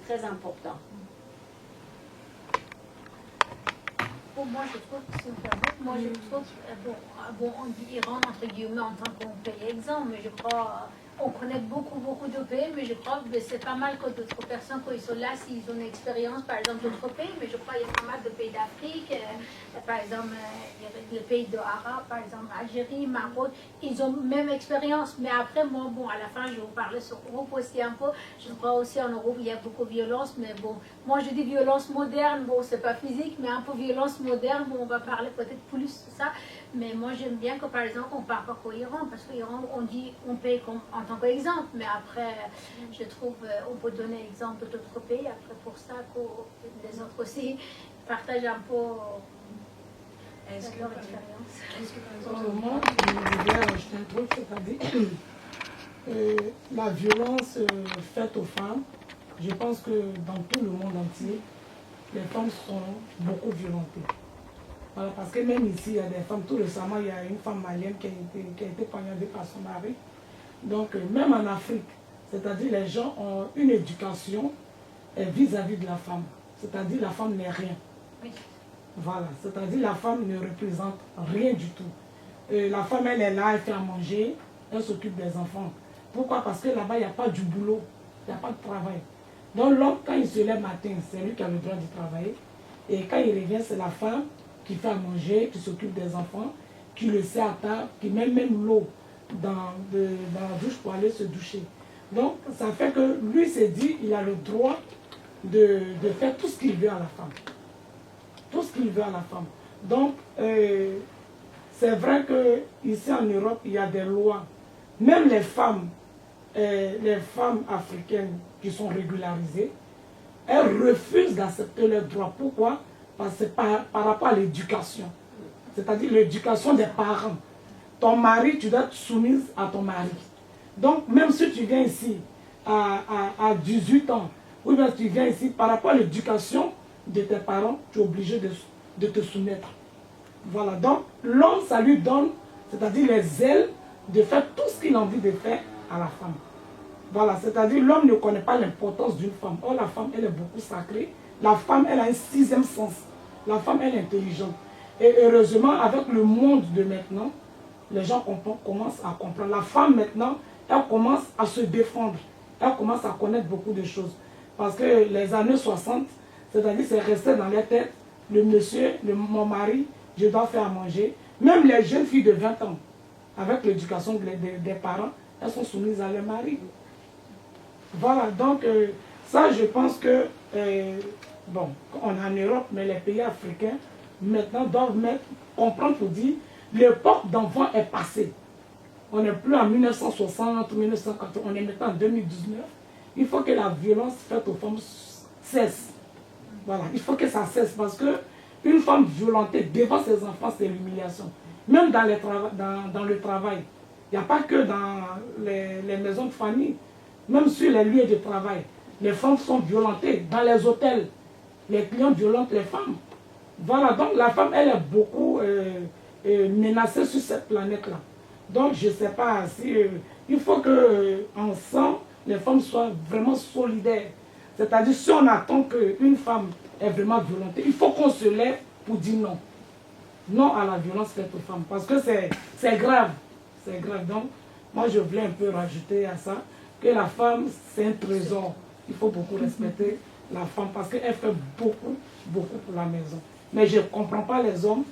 très important. Pour moi, je trouve que c'est un peu... Moi, je trouve... Bon, on dit Iran, entre guillemets, en tant que pays exemple, mais je crois... On connaît beaucoup de pays, mais je crois que c'est pas mal que d'autres personnes, quand ils sont là, s'ils ont une expérience, par exemple, d'autres pays, mais je crois qu'il y a pas mal de pays d'Afrique, par exemple, les pays d'Arabes, par exemple, Algérie, Maroc, ils ont même expérience. Mais après, moi, bon, à la fin, je vais vous parler sur Europe aussi un peu. Je crois aussi en Europe, il y a beaucoup de violence, mais bon, moi, je dis violence moderne, bon, c'est pas physique, mais un peu violence moderne, bon, on va parler peut-être plus de ça. Mais moi, j'aime bien que, par exemple, on ne parle pas qu'au Iran, parce qu'Iran, on dit, on paye en tant qu'exemple, mais après, je trouve, on peut donner l'exemple d'autres pays, après, pour ça, que les autres aussi partagent un peu leur expérience. Est-ce que, par exemple, Moi, je voulais rajouter un truc, c'est-à-dire la violence faite aux femmes, je pense que dans tout le monde entier, les femmes sont beaucoup violentées. Voilà, parce que même ici, il y a des femmes, tout récemment, il y a une femme malienne qui a été poignardée par son mari. Donc, même en Afrique, c'est-à-dire les gens ont une éducation vis-à-vis de la femme. C'est-à-dire la femme n'est rien. Oui. Voilà, c'est-à-dire la femme ne représente rien du tout. La femme, elle est là, elle fait à manger, elle s'occupe des enfants. Pourquoi? Parce que là-bas, il n'y a pas du boulot, il n'y a pas de travail. Donc l'homme, quand il se lève matin, c'est lui qui a le droit de travailler. Et quand il revient, c'est la femme qui fait à manger, qui s'occupe des enfants, qui le sert à table, qui met même l'eau dans la douche pour aller se doucher. Donc, ça fait que lui s'est dit, il a le droit de faire tout ce qu'il veut à la femme. Tout ce qu'il veut à la femme. Donc, c'est vrai qu'ici en Europe, il y a des lois. Même les femmes africaines qui sont régularisées, elles refusent d'accepter leurs droits. Pourquoi? Parce que par rapport à l'éducation. C'est-à-dire l'éducation des parents. Ton mari, tu dois être soumise à ton mari. Donc, même si tu viens ici à 18 ans, ou bien tu viens ici par rapport à l'éducation de tes parents, tu es obligé de te soumettre. Voilà. Donc, l'homme, ça lui donne, c'est-à-dire les ailes de faire tout ce qu'il a envie de faire à la femme. Voilà. C'est-à-dire l'homme ne connaît pas l'importance d'une femme. Or, la femme, elle est beaucoup sacrée. La femme, elle a un sixième sens. La femme, elle est intelligente. Et heureusement, avec le monde de maintenant, les gens commencent à comprendre. La femme, maintenant, elle commence à se défendre. Elle commence à connaître beaucoup de choses. Parce que les années 60, c'est-à-dire c'est resté dans les têtes, le monsieur, mon mari, je dois faire à manger. Même les jeunes filles de 20 ans, avec l'éducation des parents, elles sont soumises à leur mari. Voilà, donc ça, je pense que, bon, on est en Europe, mais les pays africains, maintenant, doivent comprendre pour dire, l'époque d'enfant est passée. On n'est plus en 1960, 1980, on est maintenant en 2019. Il faut que la violence faite aux femmes cesse. Voilà, il faut que ça cesse parce que Une femme violentée devant ses enfants, c'est l'humiliation. Même dans le travail. Il n'y a pas que dans les maisons de famille. Même sur les lieux de travail. Les femmes sont violentées. Dans les hôtels, les clients violentent les femmes. Voilà, donc la femme, elle est beaucoup menacée sur cette planète-là. Donc je ne sais pas si... il faut qu'ensemble, les femmes soient vraiment solidaires. C'est-à-dire, si on attend qu'une femme est vraiment violentée, il faut qu'on se lève pour dire non. Non à la violence faite aux femmes. Parce que c'est grave. C'est grave. Donc, moi, je voulais un peu rajouter à ça que la femme, c'est un trésor. Il faut beaucoup respecter la femme parce qu'elle fait beaucoup, beaucoup pour la maison. Mais je ne comprends pas les hommes.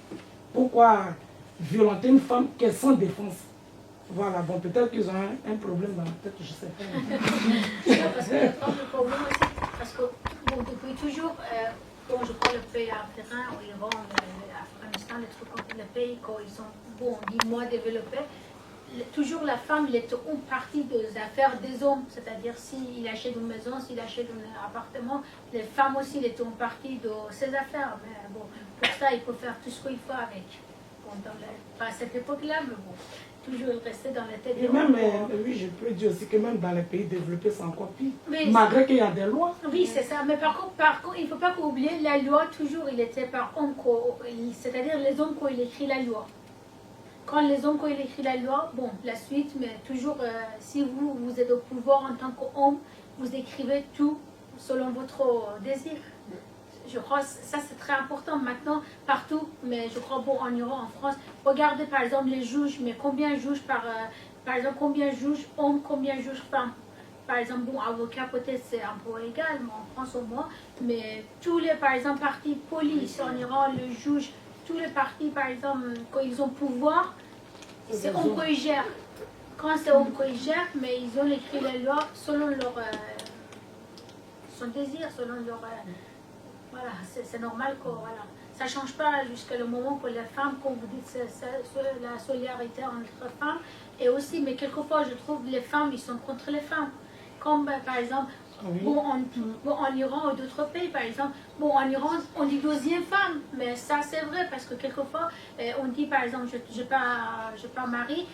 Pourquoi violenter une femme qui est sans défense? Voilà, bon, peut-être qu'ils ont un problème dans la tête, je ne sais pas. Non, parce que le problème aussi, parce que bon, depuis toujours, bon, je crois le pays africain, ou Iran, l'Afghanistan, les trucs comme les pays quand ils sont, bon, on dit moins développés, toujours la femme, elle est une partie des affaires des hommes. C'est-à-dire, s'il achète une maison, s'il achète un appartement, les femmes aussi, elles sont une partie de ses affaires. Mais bon, pour ça, il faut faire tout ce qu'il faut avec. Bon, pas à cette époque-là, mais bon. Toujours rester dans la tête. Et même, oui, je peux dire aussi que même dans les pays développés, c'est encore pire. Mais malgré qu'il y a des lois. Oui, c'est ça. Mais par contre il ne faut pas oublier, la loi, toujours, il était par homme. C'est-à-dire les hommes, quand ils écrivent la loi. Quand les hommes, quand ils écrivent la loi, bon, la suite, mais toujours, si vous êtes au pouvoir en tant qu'homme, vous écrivez tout selon votre désir. Je crois que ça c'est très important maintenant partout, mais je crois bon en Iran, en France. Regardez par exemple les juges, mais combien juges par exemple combien juges hommes, combien juges femmes. Par exemple bon avocat peut-être c'est un peu égal, mais en France au moins. Mais tous les par exemple partis police en Iran, le juge, tous les partis par exemple quand ils ont pouvoir, c'est eux qui gèrent. Quand c'est eux qui gèrent, mais ils ont écrit les lois selon leur son désir, selon leur voilà, c'est normal que voilà. Ça ne change pas jusqu'à le moment que les femmes, comme vous dites, c'est la solidarité entre femmes. Et aussi, mais quelquefois, je trouve que les femmes, ils sont contre les femmes. Comme par exemple, bon, en Iran ou d'autres pays, par exemple, bon, en Iran, on dit deuxième femme. Mais ça, c'est vrai, parce que quelquefois, on dit par exemple, je ne pas marier,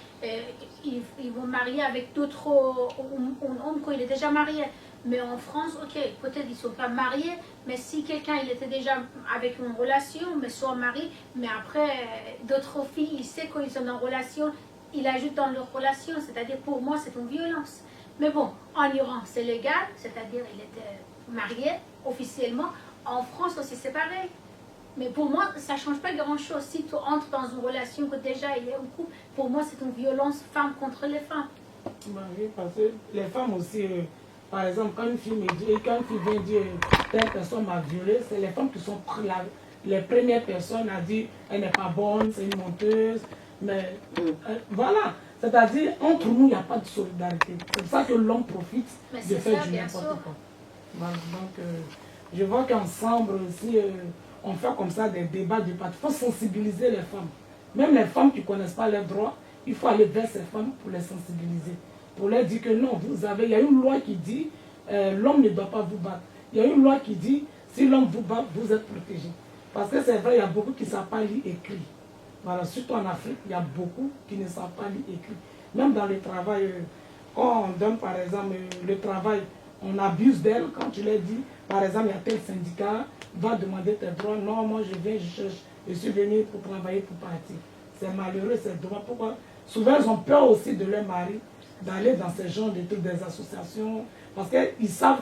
ils vont marier avec d'autres hommes quand il est déjà marié. Mais en France, ok, peut-être ils ne sont pas mariés, mais si quelqu'un il était déjà avec une relation, mais soit mari, mais après d'autres filles, il sait qu'ils sont en relation, il ajoute dans leur relation, c'est-à-dire pour moi c'est une violence. Mais bon, en Iran c'est légal, c'est-à-dire il était marié officiellement, en France aussi c'est pareil. Mais pour moi, ça ne change pas grand-chose. Si tu entres dans une relation que déjà il est en couple, pour moi c'est une violence femme contre les femmes. Oui, parce que les femmes aussi... par exemple, quand une fille me dit, quand une fille vient dire telle personne m'a violée, c'est les femmes qui sont les premières personnes à dire elle n'est pas bonne, c'est une menteuse. Mais voilà, c'est-à-dire entre nous, il n'y a pas de solidarité. C'est pour ça que l'homme profite de faire du n'importe quoi. Voilà, donc, je vois qu'ensemble aussi, on fait comme ça des débats du parti. Il faut sensibiliser les femmes. Même les femmes qui ne connaissent pas leurs droits, il faut aller vers ces femmes pour les sensibiliser. Pour leur dire que non, il y a une loi qui dit l'homme ne doit pas vous battre. Il y a une loi qui dit si l'homme vous bat, vous êtes protégé. Parce que c'est vrai, il y a beaucoup qui ne savent pas lire et écrire. Voilà, surtout en Afrique, il y a beaucoup qui ne savent pas lire et écrire. Même dans le travail, quand on donne par exemple le travail, on abuse d'elle quand tu leur dis, par exemple, il y a tel syndicat, va demander tes droits. Non, moi je viens, je cherche, je suis venu pour travailler, pour partir. C'est malheureux, c'est droit. Pourquoi? Souvent, ils ont peur aussi de leur mari d'aller dans ce genre de trucs, des associations, parce qu'elles savent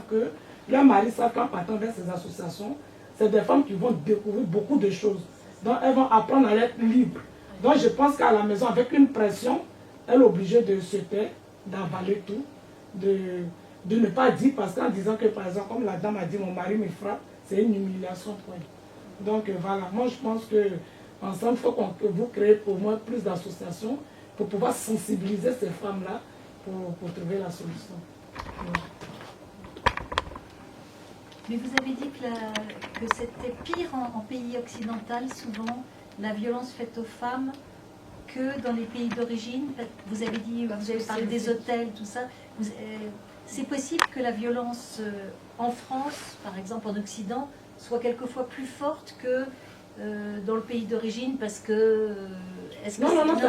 que leur mari savent qu'en partant vers ces associations, c'est des femmes qui vont découvrir beaucoup de choses. Donc elles vont apprendre à être libres. Donc je pense qu'à la maison, avec une pression, elle est obligée de se taire, d'avaler tout, de ne pas dire, parce qu'en disant que par exemple, comme la dame a dit, mon mari me frappe, c'est une humiliation pour elle. Donc voilà, moi je pense que ensemble, il faut que vous créez pour moi plus d'associations pour pouvoir sensibiliser ces femmes-là pour trouver la solution. Mais vous avez dit que c'était pire en pays occidental, souvent, la violence faite aux femmes, que dans les pays d'origine. Vous avez dit, vous avez parlé des hôtels, tout ça. C'est possible que la violence en France, par exemple en Occident, soit quelquefois plus forte que dans le pays d'origine, parce que... est-ce que Non, c'est pas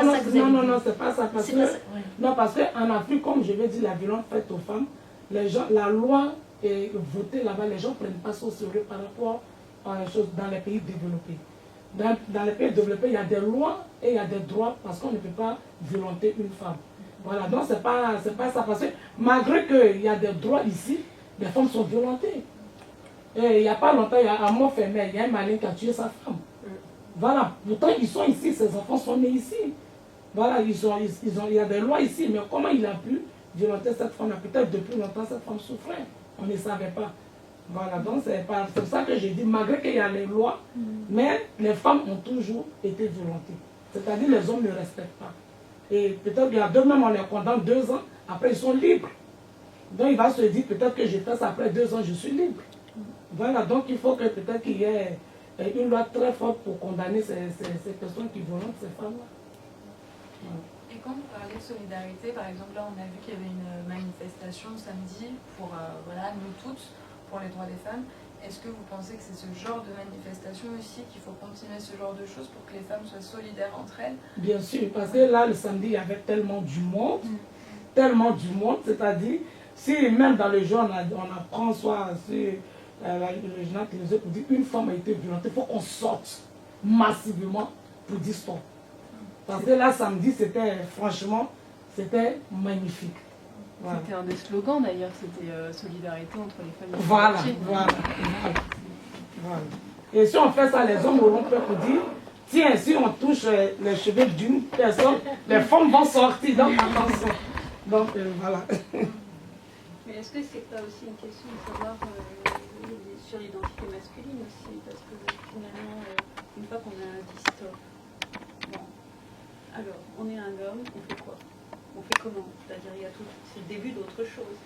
ça que vous avez dit? non, c'est pas ça. Parce C'est que, pas ça, ouais. non, parce qu'en Afrique, comme je vais dire, la violence faite aux femmes, les gens, la loi est votée là-bas, les gens ne prennent pas ça au sérieux par rapport à les choses dans les pays développés. Dans les pays développés, il y a des lois et il y a des droits parce qu'on ne peut pas violenter une femme. Voilà, donc c'est pas ça. Parce que malgré qu'il y a des droits ici, les femmes sont violentées. Et il n'y a pas longtemps, il y a un mot fermé, il y a un malin qui a tué sa femme. Voilà, pourtant ils sont ici, ces enfants sont nés ici. Voilà, il y a des lois ici, mais comment il a pu violenter cette femme? Peut-être depuis longtemps, cette femme souffrait. On ne savait pas. Voilà, donc c'est pour ça que j'ai dit, malgré qu'il y a les lois, mais les femmes ont toujours été violentées. C'est-à-dire les hommes ne respectent pas. Et peut-être qu'il y a deux-mêmes, on les condamne 2 ans, après ils sont libres. Donc il va se dire, peut-être que j'ai fait ça après 2 ans, je suis libre. Voilà, donc il faut que peut-être qu'il y ait une loi très forte pour condamner ces personnes qui violentent ces femmes-là. Voilà. Et quand vous parlez de solidarité, par exemple, là on a vu qu'il y avait une manifestation samedi pour voilà, nous toutes, pour les droits des femmes. Est-ce que vous pensez que c'est ce genre de manifestation aussi qu'il faut continuer ce genre de choses pour que les femmes soient solidaires entre elles? Bien sûr, parce que là le samedi il y avait tellement du monde, c'est-à-dire si même dans le journal on apprend soit sur le journal télévisé pour dire une femme a été violentée, il faut qu'on sorte massivement pour dire stop. Parce que là samedi franchement c'était magnifique. Voilà. C'était un des slogans d'ailleurs, c'était solidarité entre les familles. Voilà. Et si on fait ça, les hommes auront peur pour dire, tiens, si on touche les cheveux d'une personne, les femmes vont sortir. Donc attention. Donc voilà. Mais est-ce que c'est pas aussi une question de savoir sur l'identité masculine aussi? Parce que finalement, une fois qu'on a dit stop, bon, alors on est un homme, on fait quoi? On fait comment? C'est-à-dire, il y a tout, c'est le début d'autre chose.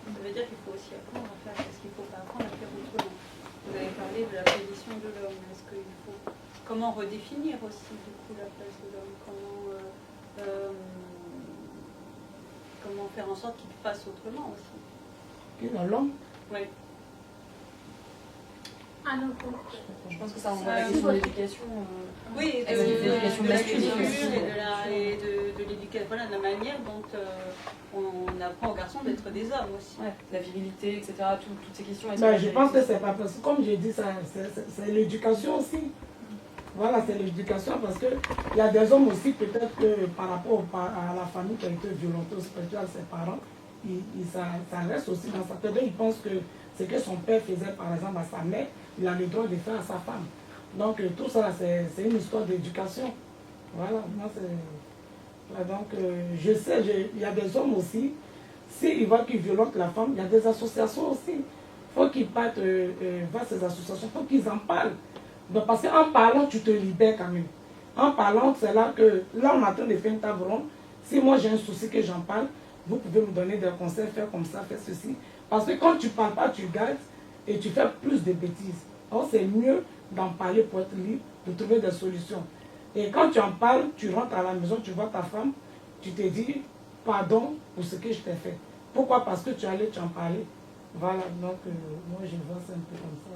Ça veut dire qu'il faut aussi apprendre à faire. Est-ce qu'il ne faut pas apprendre à faire autrement? Vous avez parlé de la position de l'homme. Est-ce qu'il faut comment redéfinir aussi du coup la place de l'homme? Comment faire en sorte qu'il fasse autrement aussi? L'homme? Oui. Ah non, je pense que ça renvoie à la question de l'éducation. Oui, de l'éducation masculine et de l'éducation, voilà, de la manière dont on apprend aux garçons d'être des hommes aussi. Ouais, la virilité, etc., toutes ces questions. Ben, je pense que c'est pas parce que, comme j'ai dit, c'est l'éducation aussi. Voilà, c'est l'éducation parce qu'il y a des hommes aussi, peut-être que par rapport à la famille qui a été violentée, surtout à ses parents, ça reste aussi dans sa tête. Il pense que ce que son père faisait par exemple à sa mère, il a le droit de faire à sa femme. Donc tout ça, c'est une histoire d'éducation. Voilà, moi c'est... Donc je sais, il y a des hommes aussi, s'ils voient qu'ils violentent la femme, il y a des associations aussi. Il faut qu'ils partent vers ces associations, il faut qu'ils en parlent. Donc, parce qu'en parlant, tu te libères quand même. En parlant, c'est là que, là on est en train de faire une table ronde. Si moi j'ai un souci que j'en parle, vous pouvez me donner des conseils, faire comme ça, faire ceci. Parce que quand tu ne parles pas, tu gardes et tu fais plus de bêtises. Alors c'est mieux d'en parler pour être libre, de trouver des solutions. Et quand tu en parles, tu rentres à la maison, tu vois ta femme, tu te dis pardon pour ce que je t'ai fait. Pourquoi? Parce que tu allais, tu en parlais. Voilà, donc moi je vois ça un peu comme ça.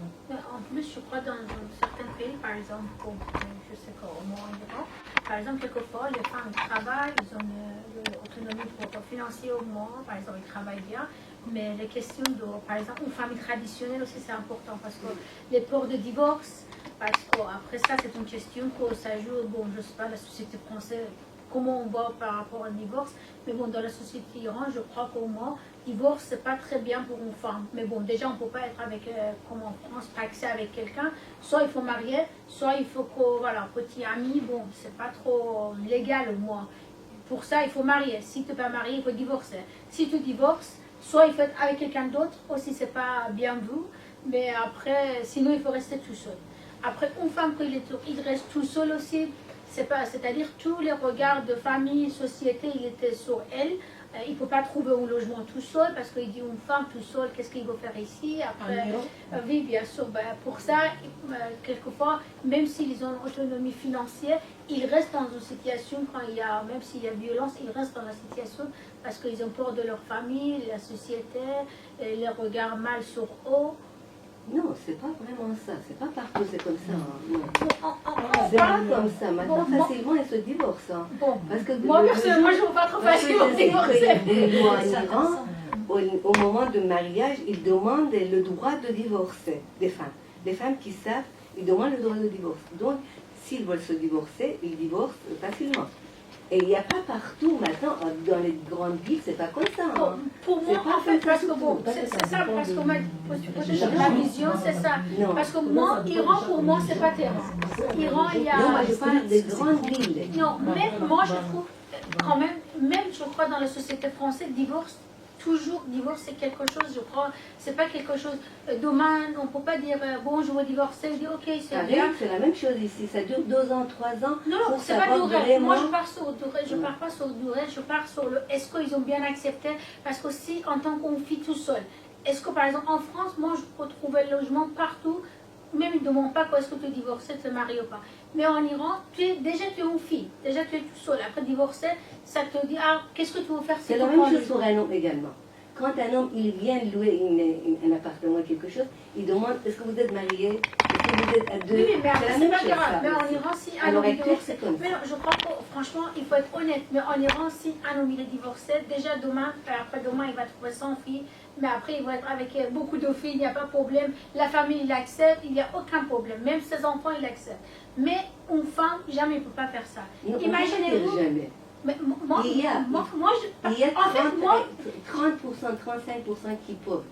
En plus, je crois dans certains pays, par exemple, je sais pas, au moins en Europe, par exemple, quelquefois, les femmes travaillent, ils ont l'autonomie financière au moins, par exemple, ils travaillent bien, mais les questions de, par exemple, une famille traditionnelle aussi, c'est important, parce que les peurs de divorce, parce qu'après ça, c'est une question que ça joue, bon, je sais pas, la société française, comment on voit par rapport au divorce, mais bon, dans la société iran, je crois qu'au moins, divorce, c'est pas très bien pour une femme. Mais bon, déjà, on peut pas être avec, comme en France, paxé avec quelqu'un. Soit il faut marier, soit il faut que, voilà, petit ami, bon, c'est pas trop légal au moins. Pour ça, il faut marier. Si tu n'es pas marié, il faut divorcer. Si tu divorces, soit il faut être avec quelqu'un d'autre, aussi c'est pas bien vu, mais après, sinon il faut rester tout seul. Après, une femme, quand il reste tout seul aussi, c'est-à-dire tous les regards de famille, société, il était sur elle. Il ne peut pas trouver un logement tout seul parce qu'il dit une femme tout seule, qu'est-ce qu'il va faire ici? Après, oui, bien sûr. Pour ça, quelquefois, même s'ils ont une autonomie financière, ils restent dans une situation, même s'il y a violence, ils restent dans la situation parce qu'ils ont peur de leur famille, la société, les regards mal sur eux. Non, c'est pas vraiment ça. C'est pas partout, c'est comme ça. Hein. Non. On C'est pas parle- comme ça. Maintenant, Bon, facilement, ils se divorcent. Hein. Bon, Parce que moi personnellement, je ne vois pas trop facilement divorcer. Des lois en Iran, au moment du mariage, ils demandent le droit de divorcer des femmes. Les femmes qui savent, ils demandent le droit de divorce. Donc, s'ils veulent se divorcer, ils divorcent facilement. Et il n'y a pas partout maintenant, dans les grandes villes, c'est pas comme ça. Bon, Hein. pour C'est moi, pas en fait, comme parce que ça. bon, c'est ça, parce que Je la vision, c'est ça. Non. Parce que moi, Iran, pour moi, c'est pas Téhéran. Iran, il y a. Non, moi je parle des grandes villes. Non, même moi, je trouve, quand même, je crois, dans la société française, divorce, c'est quelque chose, je crois, c'est pas quelque chose. Demain, on peut pas dire, bon, je veux divorcer, on dit, ok, c'est bien. C'est la même chose ici, ça dure 2 ans, 3 ans. Non, pour c'est pas savoir durée. vraiment- Moi, je pars sur durée. Je pars pas sur durée. Je pars sur le. Est-ce qu'ils ont bien accepté? Parce que si, en tant qu'on vit tout seul, est-ce que par exemple en France, moi, je peux trouver le logement partout. Même ils ne demandent pas quoi est-ce que tu es divorcé, tu es marié ou pas. Mais en Iran, déjà tu es une fille, déjà tu es tout seul. Après divorcer, ça te dit, ah, qu'est-ce que tu veux faire? C'est la même chose pour un homme également. Quand un homme il vient louer un appartement ou quelque chose, il demande est-ce que vous êtes marié? Est-ce que vous êtes à deux? Oui, mais C'est la c'est même pas chose, grave. ça Mais en aussi. Iran, si un Alors, homme est avec divorcé, c'est comme mais ça. non, je crois que franchement, il faut être honnête. Mais en Iran, si un homme il est divorcé, déjà demain, après demain, il va trouver 100 filles. Mais après, il va être avec beaucoup de filles, il n'y a pas de problème. La famille, il l'accepte, il n'y a aucun problème. Même ses enfants, il l'accepte. Mais une femme, jamais il ne peut pas faire ça. Non, on peut Imaginez-vous. pas dire jamais. Mais moi, Il y a moi, Il y a en fait, 30, moi, 30%, 35% qui peuvent.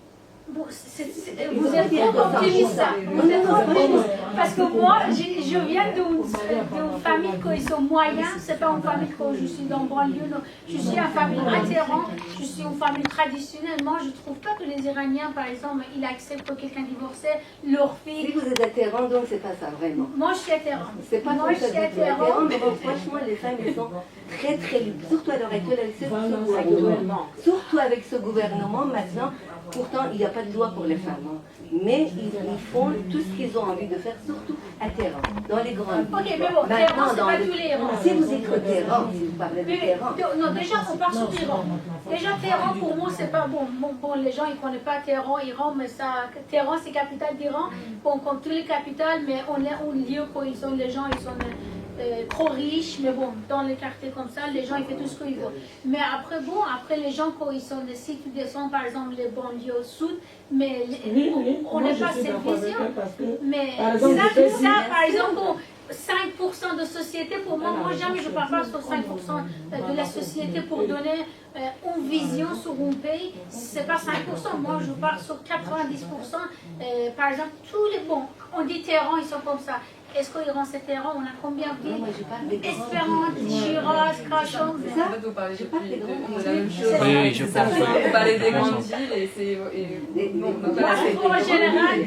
bon, Il vous faut êtes dire trop que optimiste. ça. Vous êtes trop optimiste. Parce que moi, je viens d'une famille qui sont moyens. C'est pas une famille que je suis dans banlieue. Non. Je suis une famille atterrante. Je suis une famille traditionnelle. Moi, je trouve pas que les Iraniens, par exemple, ils acceptent que quelqu'un divorcé, leur Si fille. vous êtes atterrant, donc c'est pas ça, vraiment. Moi, je suis atterrante. C'est pas Moi, comme je ça suis du tout. Atterrant, atterrante. mais bon, franchement, les femmes, elles sont très très libres. Surtout à l'heure actuelle, avec ce Voilà, gouvernement. Surtout avec ce gouvernement, maintenant, pourtant, il n'y a pas de loi pour les femmes. Hein. Mais ils font tout ce qu'ils ont envie de faire, surtout à Téhéran, dans les grandes villes. Ok, mais bon, Téhéran, c'est dans pas les- tous les Irans. Si vous dites que Téhéran, si vous parlez de Mais, Téhéran, non, déjà, on part sur Téhéran. Déjà, Téhéran, pour moi, c'est pas bon. Bon, les gens, ils ne connaissent pas Téhéran, Iran, mais ça, Téhéran, c'est capitale d'Iran. Bon, comme toutes les capitales, mais on est un lieu où ils sont, les gens, ils sont trop riches. Mais bon, dans les quartiers comme ça, les gens, ils font tout ce qu'ils veulent. Mais après, bon, après, les gens, quand ils sont, si tu descends, par exemple, les banlieues au sud, mais on n'est pas cette vision. Mais Par exemple, ça, par exemple, 5% de société, pour moi, jamais je ne parle pas sur 5% de la société pour donner une vision sur un pays. Ce n'est pas 5%, moi je parle sur 90%. Par exemple, tous les bons, on dit Téhéran, ils sont comme ça. Est-ce qu'Iran c'est Téhéran? On a combien de non, villes? moi je parle des grandes Espérance, villes. Shiraz, Kachon, C'est ça? En fait, vous parlez Je parle des de grandes la même villes. chose. Oui, oui, je Ça, pense. vous parlez des Ouais. grandes villes et c'est. Moi, en général,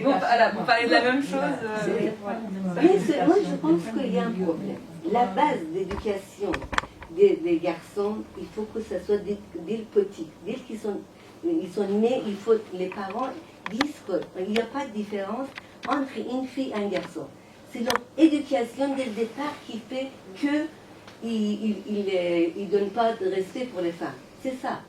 Vous parlez de la même chose. Voilà. Mais moi, je pense qu'il y a un problème. La base d'éducation des garçons, il faut que ça soit dès le petit. Dès qu'ils sont nés, il faut les parents disent qu'il n'y a pas de différence entre une fille et un garçon. C'est leur éducation dès le départ qui fait qu'ils ne donnent pas de respect pour les femmes. C'est ça.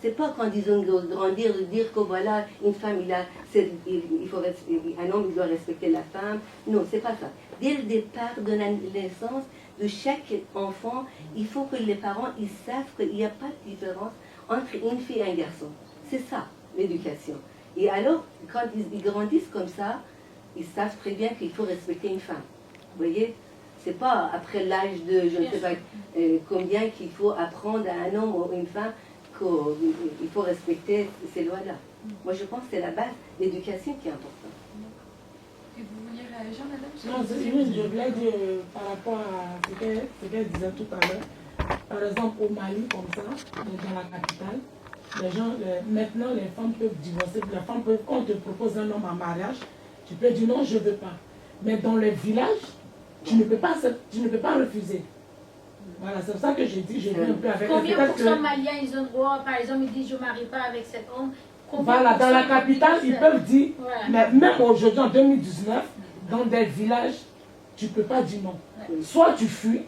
C'est pas quand ils ont grandir de dire que voilà, une femme, un homme il doit respecter la femme. Non, c'est pas ça. Dès le départ de la naissance de chaque enfant, il faut que les parents ils savent qu'il n'y a pas de différence entre une fille et un garçon. C'est ça, l'éducation. Et alors, quand ils grandissent comme ça, ils savent très bien qu'il faut respecter une femme. Vous voyez? C'est pas après l'âge de je ne sais pas combien qu'il faut apprendre à un homme ou une femme qu'il faut respecter ces lois-là. Moi, je pense que c'est la base, l'éducation qui est importante. Et vous vouliez réagir, madame? Non, c'est juste, je voulais dire par rapport à ce qu'elle disait tout à l'heure. Par exemple, au Mali, comme ça, dans la capitale, les gens, maintenant, les femmes peuvent divorcer. Les femmes peuvent, quand on te propose un homme en mariage, tu peux dire non, je ne veux pas. Mais dans les villages, tu ne peux pas refuser. Voilà, c'est pour ça que j'ai dit, je viens un peu avec... combien peut-être pour cent Maliens, ils ont droit, par exemple, ils disent je ne marie pas avec cet homme. Voilà, dans la capitale, ils peuvent dire, Voilà. mais même aujourd'hui, en 2019, dans des villages, tu ne peux pas dire non. Soit tu fuis,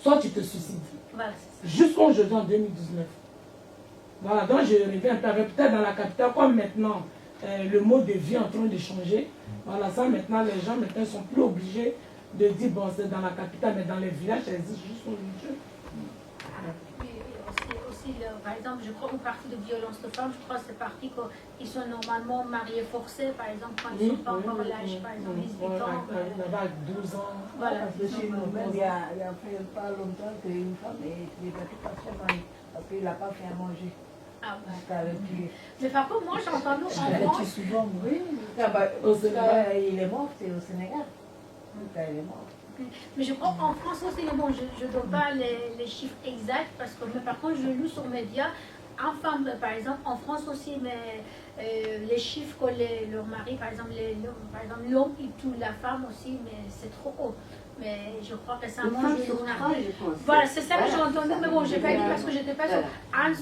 soit tu te suicides. Voilà, c'est ça. Jusqu'aujourd'hui, en 2019. Voilà, donc je reviens un peu avec, peut-être dans la capitale, comme maintenant, le mode de vie est en train de changer. Voilà, ça maintenant, les gens maintenant sont plus obligés de dire, bon, c'est dans la capitale, mais dans les villages, ça existe juste aujourd'hui. Par exemple, je crois une partie de violence de femmes, je crois que c'est partie qu'ils sont normalement mariés forcés, par exemple, quand ils ne sont pas encore à l'âge, par exemple, 18 ans. Là-bas, 12 ans. Voilà. Parce que chez nous, il y a fait pas longtemps qu'une femme est battue par son mari parce qu'il n'a pas fait à manger. Ah ouais. Mais par contre, moi, j'ai entendu en France. Souvent, oui. Au Sénégal. Il est mort, c'est au Sénégal. Il est mort. Mais je crois qu'en France aussi, mais bon, je ne donne pas les chiffres exacts, parce que, mais par contre, je lis sur les médias, en femme, par exemple, en France aussi, mais les chiffres que leur mari, par exemple, l'homme, il tue la femme aussi, mais c'est trop haut. Mais je crois que ça mange je pense. Voilà, c'est ça que j'ai entendu, mais bon, je n'ai pas dit parce que j'étais pas sûre. Un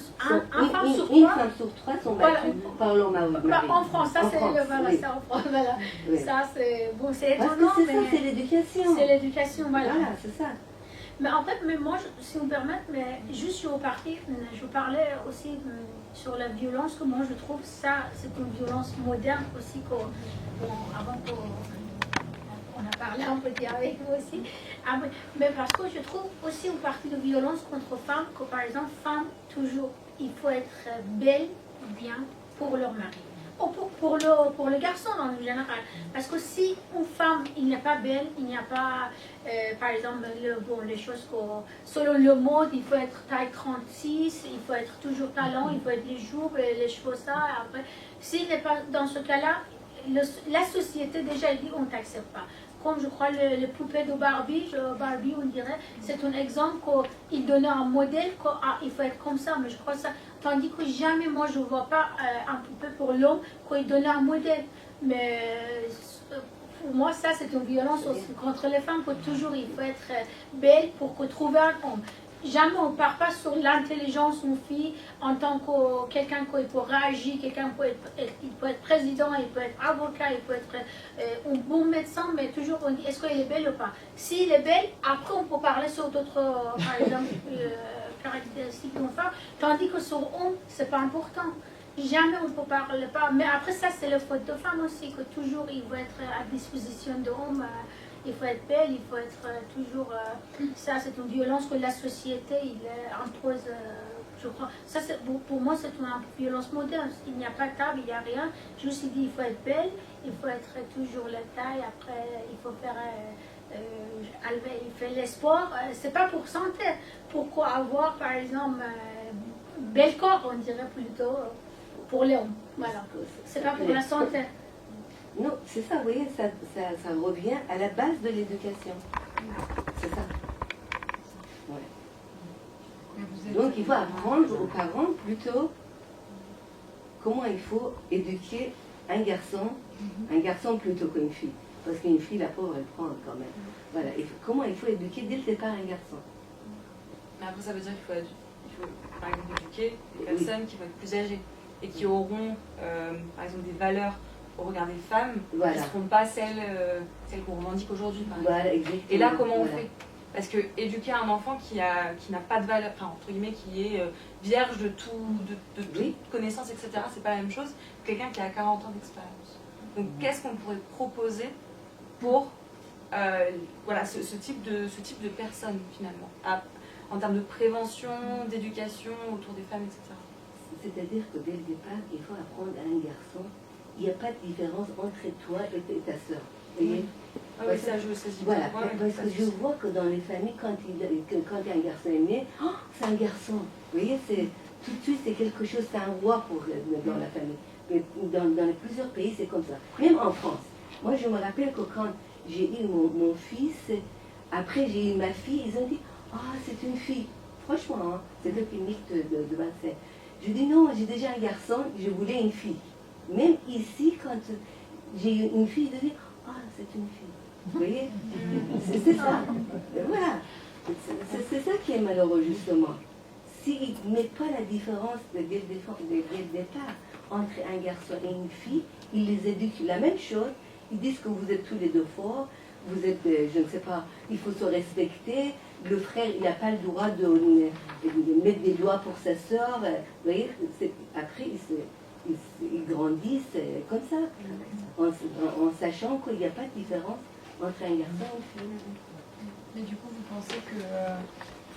femme sur trois. Une femme sur trois sont battues par l'homme à en France, ça c'est voilà, ça en France, voilà. Ça c'est bon, c'est étonnant. Parce que c'est ça, c'est l'éducation. C'est l'éducation, voilà. Voilà, c'est ça. Mais en fait, moi, si vous me permettez, mais juste sur le parti, je parlais aussi sur la violence, que moi je trouve ça, c'est une violence moderne aussi, avant qu'on a parlé un peu avec vous aussi. Mais parce que je trouve aussi une partie de violence contre femmes, que par exemple, femmes, toujours, il faut être belle ou bien pour leur mari. Ou pour le garçon en général. Parce que si une femme, il n'est pas belle, il n'y a pas, par exemple, les choses selon le mode, il faut être taille 36, il faut être toujours talon, il faut être les joues, les cheveux, ça. Après, s'il n'est pas dans ce cas-là, la société déjà dit on ne t'accepte pas. Comme je crois les poupées de Barbie, on dirait, c'est un exemple qu'il donnait un modèle qu'il faut être comme ça, mais je crois ça. Tandis que jamais, moi, je ne vois pas un poupée pour l'homme qu'il donnait un modèle. Mais pour moi, ça, c'est une violence aussi contre les femmes, que toujours il faut être belle pour trouver un homme. Jamais on ne part pas sur l'intelligence d'une fille en tant que quelqu'un qui peut réagir, quelqu'un il peut être président, il peut être avocat, il peut être un bon médecin, mais toujours on dit est-ce qu'elle est belle ou pas. S'il est belle, après on peut parler sur d'autres, par exemple, caractéristiques d'une femme, tandis que sur homme, ce n'est pas important. Jamais on ne peut parler pas. Mais après ça, c'est le faute de femme aussi, que toujours il va être à disposition de l'homme. Il faut être belle, il faut être toujours... ça, c'est une violence que la société impose, je crois. Ça, pour moi, c'est une violence moderne. Il n'y a pas de table, il n'y a rien. Juste, il dit il faut être belle, il faut être toujours la taille. Après, il faut faire... il fait l'espoir. C'est pas pour santé. Pourquoi avoir, par exemple, bel corps, on dirait plutôt, pour l'homme. Voilà. C'est pas pour la santé. Non, c'est ça, vous voyez, ça revient à la base de l'éducation. C'est ça. Ouais. Donc il faut apprendre aux parents plutôt comment il faut éduquer un garçon plutôt qu'une fille. Parce qu'une fille, la pauvre, elle prend quand même. Voilà. Et comment il faut éduquer dès le départ un garçon. Mais après, ça veut dire qu'il faut par exemple, éduquer des personnes qui vont être plus âgées et qui auront, par exemple, des valeurs au regard des femmes, voilà, qui ne seront pas celles qu'on revendique aujourd'hui. Voilà, exactement. Et là, comment on fait? Parce que éduquer un enfant qui n'a pas de valeur, enfin, entre guillemets, qui est vierge de toute connaissance, etc., c'est pas la même chose que quelqu'un qui a 40 ans d'expérience. Donc, qu'est-ce qu'on pourrait proposer pour voilà, ce type de personnes, finalement, en termes de prévention, d'éducation autour des femmes, etc. C'est-à-dire que dès le départ, il faut apprendre à un garçon, il n'y a pas de différence entre toi et ta sœur. Vous voyez? Ah oui, ça je sais. Voilà, parce que je vois que dans les familles, quand un garçon est né, oh, c'est un garçon. Vous voyez, tout de suite, c'est quelque chose, c'est un roi dans la famille. Mais dans plusieurs pays, c'est comme ça. Même en France. Moi, je me rappelle que quand j'ai eu mon fils, après j'ai eu ma fille, ils ont dit, ah, c'est une fille. Franchement, hein, c'était une clinique de 27. Je dis non, j'ai déjà un garçon, je voulais une fille. Même ici, quand j'ai eu une fille, je dis, ah, c'est une fille. Vous voyez? C'est ça. Voilà. C'est ça qui est malheureux, justement. S'ils ne mettent pas la différence dès le départ entre un garçon et une fille, ils les éduquent la même chose. Ils disent que vous êtes tous les deux forts, vous êtes, je ne sais pas, il faut se respecter. Le frère, il n'a pas le droit de mettre des doigts pour sa sœur. Vous voyez, après, ils grandissent comme ça, en sachant qu'il n'y a pas de différence entre un garçon et une fille. Mais du coup, vous pensez que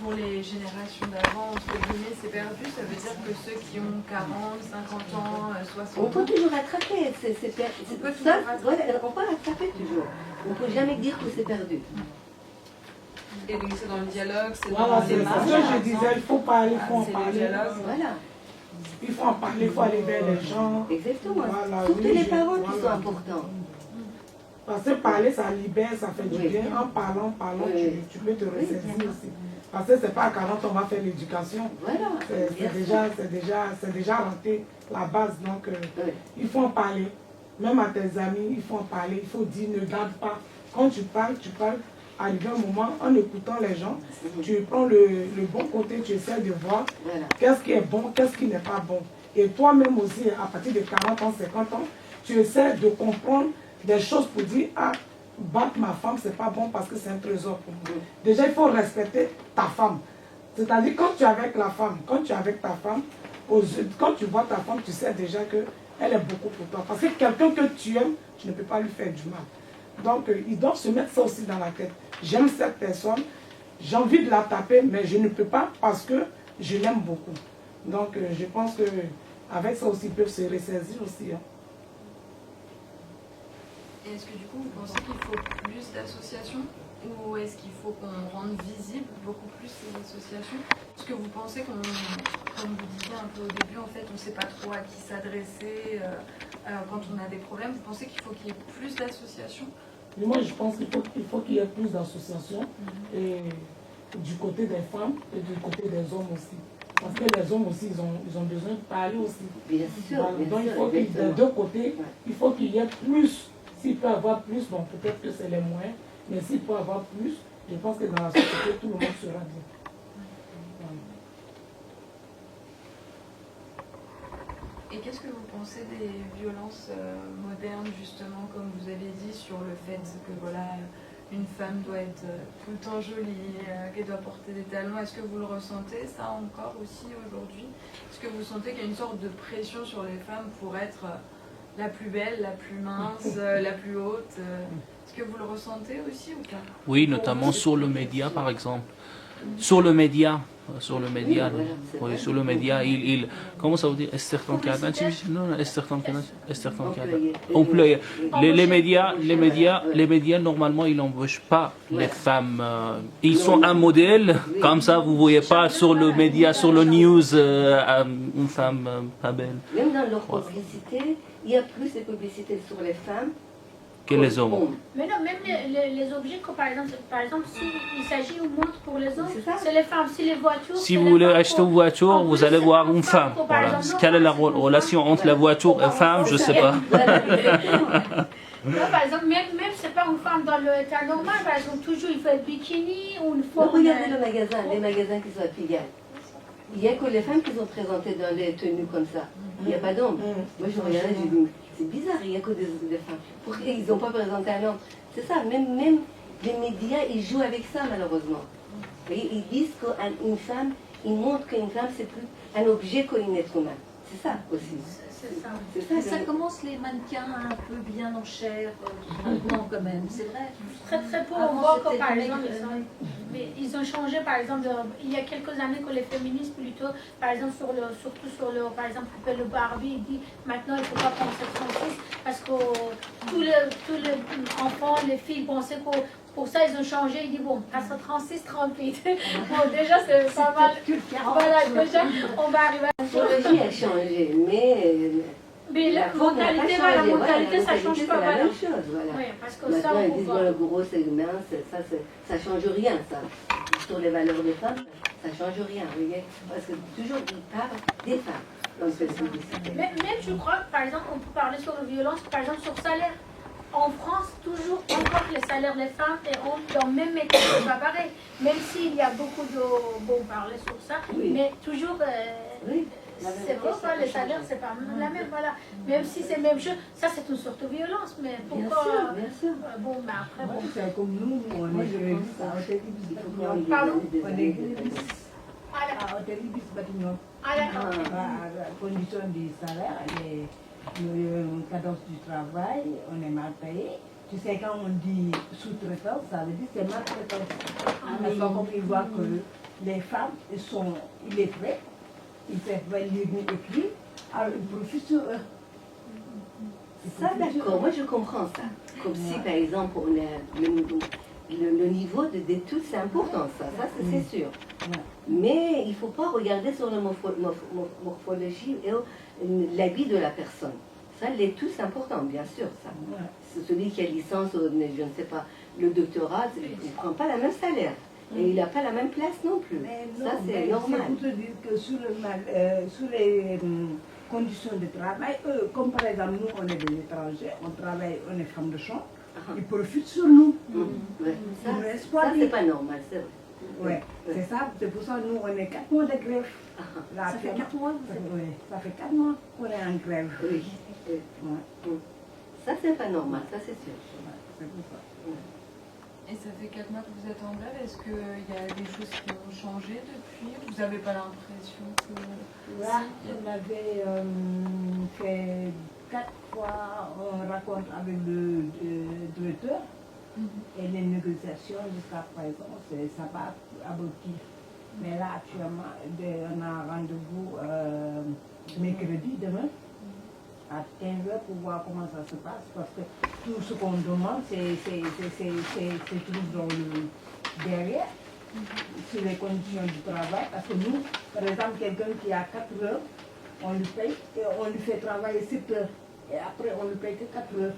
pour les générations d'avant, entre guillemets, c'est perdu? Ça veut dire que ceux qui ont 40, 50 ans, 60 ans... On peut toujours rattraper. On peut toujours ça, rattraper. voilà, on peut rattraper toujours. On ne peut jamais dire que c'est perdu. Et donc c'est dans le dialogue, c'est Voilà, dans c'est les ça marches. que je disais, il faut parler, il faut en C'est le parler. dialogue. Voilà. Il faut en parler, il faut aller vers les gens. Exactement. Voilà, Surtout oui, les parents qui voilà. sont importants. Parce que parler, ça libère, ça fait du Oui. bien. En parlant, Oui. tu peux te ressaisir aussi. Parce que c'est pas à 40 ans on va faire l'éducation. Voilà. C'est déjà rentré la base. Donc, Oui. il faut en parler. Même à tes amis, il faut en parler. Il faut dire, ne garde pas. Quand tu parles. Arrivé un moment, en écoutant les gens, tu prends le bon côté, tu essaies de voir Voilà. qu'est-ce qui est bon, qu'est-ce qui n'est pas bon. Et toi-même aussi, à partir de 40 ans, 50 ans, tu essaies de comprendre des choses pour dire, ah, battre ma femme, c'est pas bon parce que c'est un trésor pour moi. Déjà, il faut respecter ta femme. C'est-à-dire, quand tu es avec la femme, quand tu es avec ta femme, quand tu vois ta femme, tu sais déjà qu'elle est beaucoup pour toi. Parce que quelqu'un que tu aimes, tu ne peux pas lui faire du mal. Donc, ils doivent se mettre ça aussi dans la tête. J'aime cette personne, j'ai envie de la taper, mais je ne peux pas parce que je l'aime beaucoup. Donc, je pense qu'avec ça aussi, ils peuvent se ressaisir aussi. Hein. Et est-ce que du coup, vous pensez qu'il faut plus d'associations? Ou est-ce qu'il faut qu'on rende visible beaucoup plus ces associations? Est-ce que vous pensez qu'on, comme vous disiez un peu au début, en fait, on ne sait pas trop à qui s'adresser quand on a des problèmes? Vous pensez qu'il faut qu'il y ait plus d'associations? Mais moi, je pense qu'il faut qu'il y ait plus d'associations, et du côté des femmes et du côté des hommes aussi. Parce que les hommes aussi, ils ont besoin de parler aussi. Bien sûr. Voilà. Bien Donc, il sûr, faut qu'il des deux côtés, Ouais. il faut qu'il y ait plus. S'il peut y avoir plus, bon, peut-être que c'est les moyens, mais s'il peut y avoir plus, je pense que dans la société, tout le monde sera bien. Voilà. Et qu'est-ce que vous pensez des violences modernes, justement, comme vous avez dit, sur le fait que voilà, une femme doit être tout le temps jolie, qu'elle doit porter des talons? Est-ce que vous le ressentez, ça, encore aussi aujourd'hui? Est-ce que vous sentez qu'il y a une sorte de pression sur les femmes pour être la plus belle, la plus mince, la plus haute? Est-ce que vous le ressentez aussi ou pas? Oui, notamment sur le média, par exemple. Sur le média, Oui, voilà, c'est oui, vrai. sur le média, comment ça veut dire? Employé. Les médias, normalement, ils n'embauchent pas les femmes. Ils sont un modèle, comme ça, vous ne voyez pas sur le média, sur le news, une femme pas belle. Même dans leur publicité, il y a plus de publicité sur les femmes Que les hommes. Mais non, même les objets, par exemple s'il s'agit d'une montre pour les hommes, C'est ça. c'est les femmes. Si les voitures, Si c'est vous les voulez femmes. acheter une voiture, En vous plus, allez voir une en femme. par Voilà. exemple, Quelle est la c'est une relation entre la voiture et la femme? Je ne sais pas. Non, par exemple, même c'est pas une femme dans le cas normal, par exemple, toujours il faut être bikini ou une forme. Regardez le magasin, les magasins qui sont à Pigalle. Il n'y a que les femmes qui sont présentées dans les tenues comme ça. Il n'y a pas d'hommes. Moi, je regardais, j'ai dit, c'est bizarre, il n'y a que des femmes. Pourquoi ils n'ont pas présenté un homme? C'est ça, même les médias, ils jouent avec ça, malheureusement. Ils disent qu'une femme, ils montrent qu'une femme, c'est plus un objet qu'un être humain. C'est ça aussi. C'est ça. C'est ça. Mais ça commence les mannequins un peu bien en chair, maintenant quand même, c'est vrai. Très très peu, Avant, on voit que c'était par le mec, exemple, mais ils ont changé par exemple, il y a quelques années que les féministes plutôt, par exemple surtout sur le, par exemple, le Barbie, il dit maintenant il ne faut pas penser 36 parce que tous les enfants, les filles pensaient que pour ça ils ont changé, il dit bon, à 36, 38. Bon déjà c'est pas mal. Voilà, déjà on va arriver à La technologie a changé, mais la forme n'a pas mentalité, changé. la Voilà, mentalité ça mentalité, change c'est pas la mal. même chose, voilà. Oui, parce que Maintenant, ça ils on disent, voit. bon, le gros, c'est mince, ça change rien, ça. Sur les valeurs des femmes, ça change rien, vous voyez. Parce que toujours, ils parlent des femmes dans cette publicité. Même je crois, par exemple, on peut parler sur la violence, par exemple sur salaire. En France, toujours, encore les salaires des femmes et hommes dans le même métier, c'est pas pareil. Même s'il y a beaucoup de bon parler sur ça, Oui. mais toujours, Oui. c'est vrai, quoi, les salaires, c'est pas la même, voilà. Même si c'est la même chose, ça c'est une sorte de violence, mais Bien pourquoi sûr, bien sûr. bon, mais après, bon. C'est comme nous, on est Il faut qu'on Pardon ait des années. À à Hôtel Ibis Batignolles. Ah, d'accord. La condition du salaire, le cadence du travail, on est mal payé. Tu sais, quand on dit sous-traitant, ça veut dire que c'est maltraitant. Parce qu'ils voient que les femmes, ils sont illettrées, ils savent lire ni écrire, alors ils profitent sur eux. Ça, d'accord, moi je comprends ça. Comme si, par exemple, on a le niveau d'études, c'est important, ça c'est sûr. Mais il ne faut pas regarder sur la morphologie et l'habit de la personne. Ça, l'étude, c'est important, bien sûr. Ça. C'est celui qui a licence, je ne sais pas, le doctorat, il ne prend pas le même salaire. Et il n'a pas la même place non plus. Mais ça, c'est normal. C'est pour te dire que sur les conditions de travail, eux, comme par exemple, nous, on est des étrangers, on travaille, on est femmes de chambre, ils profitent sur nous. Ouais. Ça, c'est pas normal, c'est vrai. Ouais, c'est ça, c'est pour ça que nous, on est 4 mois de grève. Ça fait 4 mois, ça fait 4 mois qu'on est en grève. Oui. Ça, c'est pas normal, ça c'est sûr. C'est pour ça. Et ça fait 4 mois que vous êtes en grève, est-ce qu'il y a des choses qui ont changé depuis? Vous n'avez pas l'impression que... Là, on avait fait 4 fois une rencontre avec le directeur. Et les négociations jusqu'à présent, ça va aboutir. Mais là, actuellement, on a rendez-vous mercredi, demain, à 15h pour voir comment ça se passe. Parce que tout ce qu'on demande, c'est tout dans le derrière, sur les conditions du travail. Parce que nous, par exemple, quelqu'un qui a 4 heures, on lui paye et on lui fait travailler 7 heures. Et après, on lui paye que 4 heures.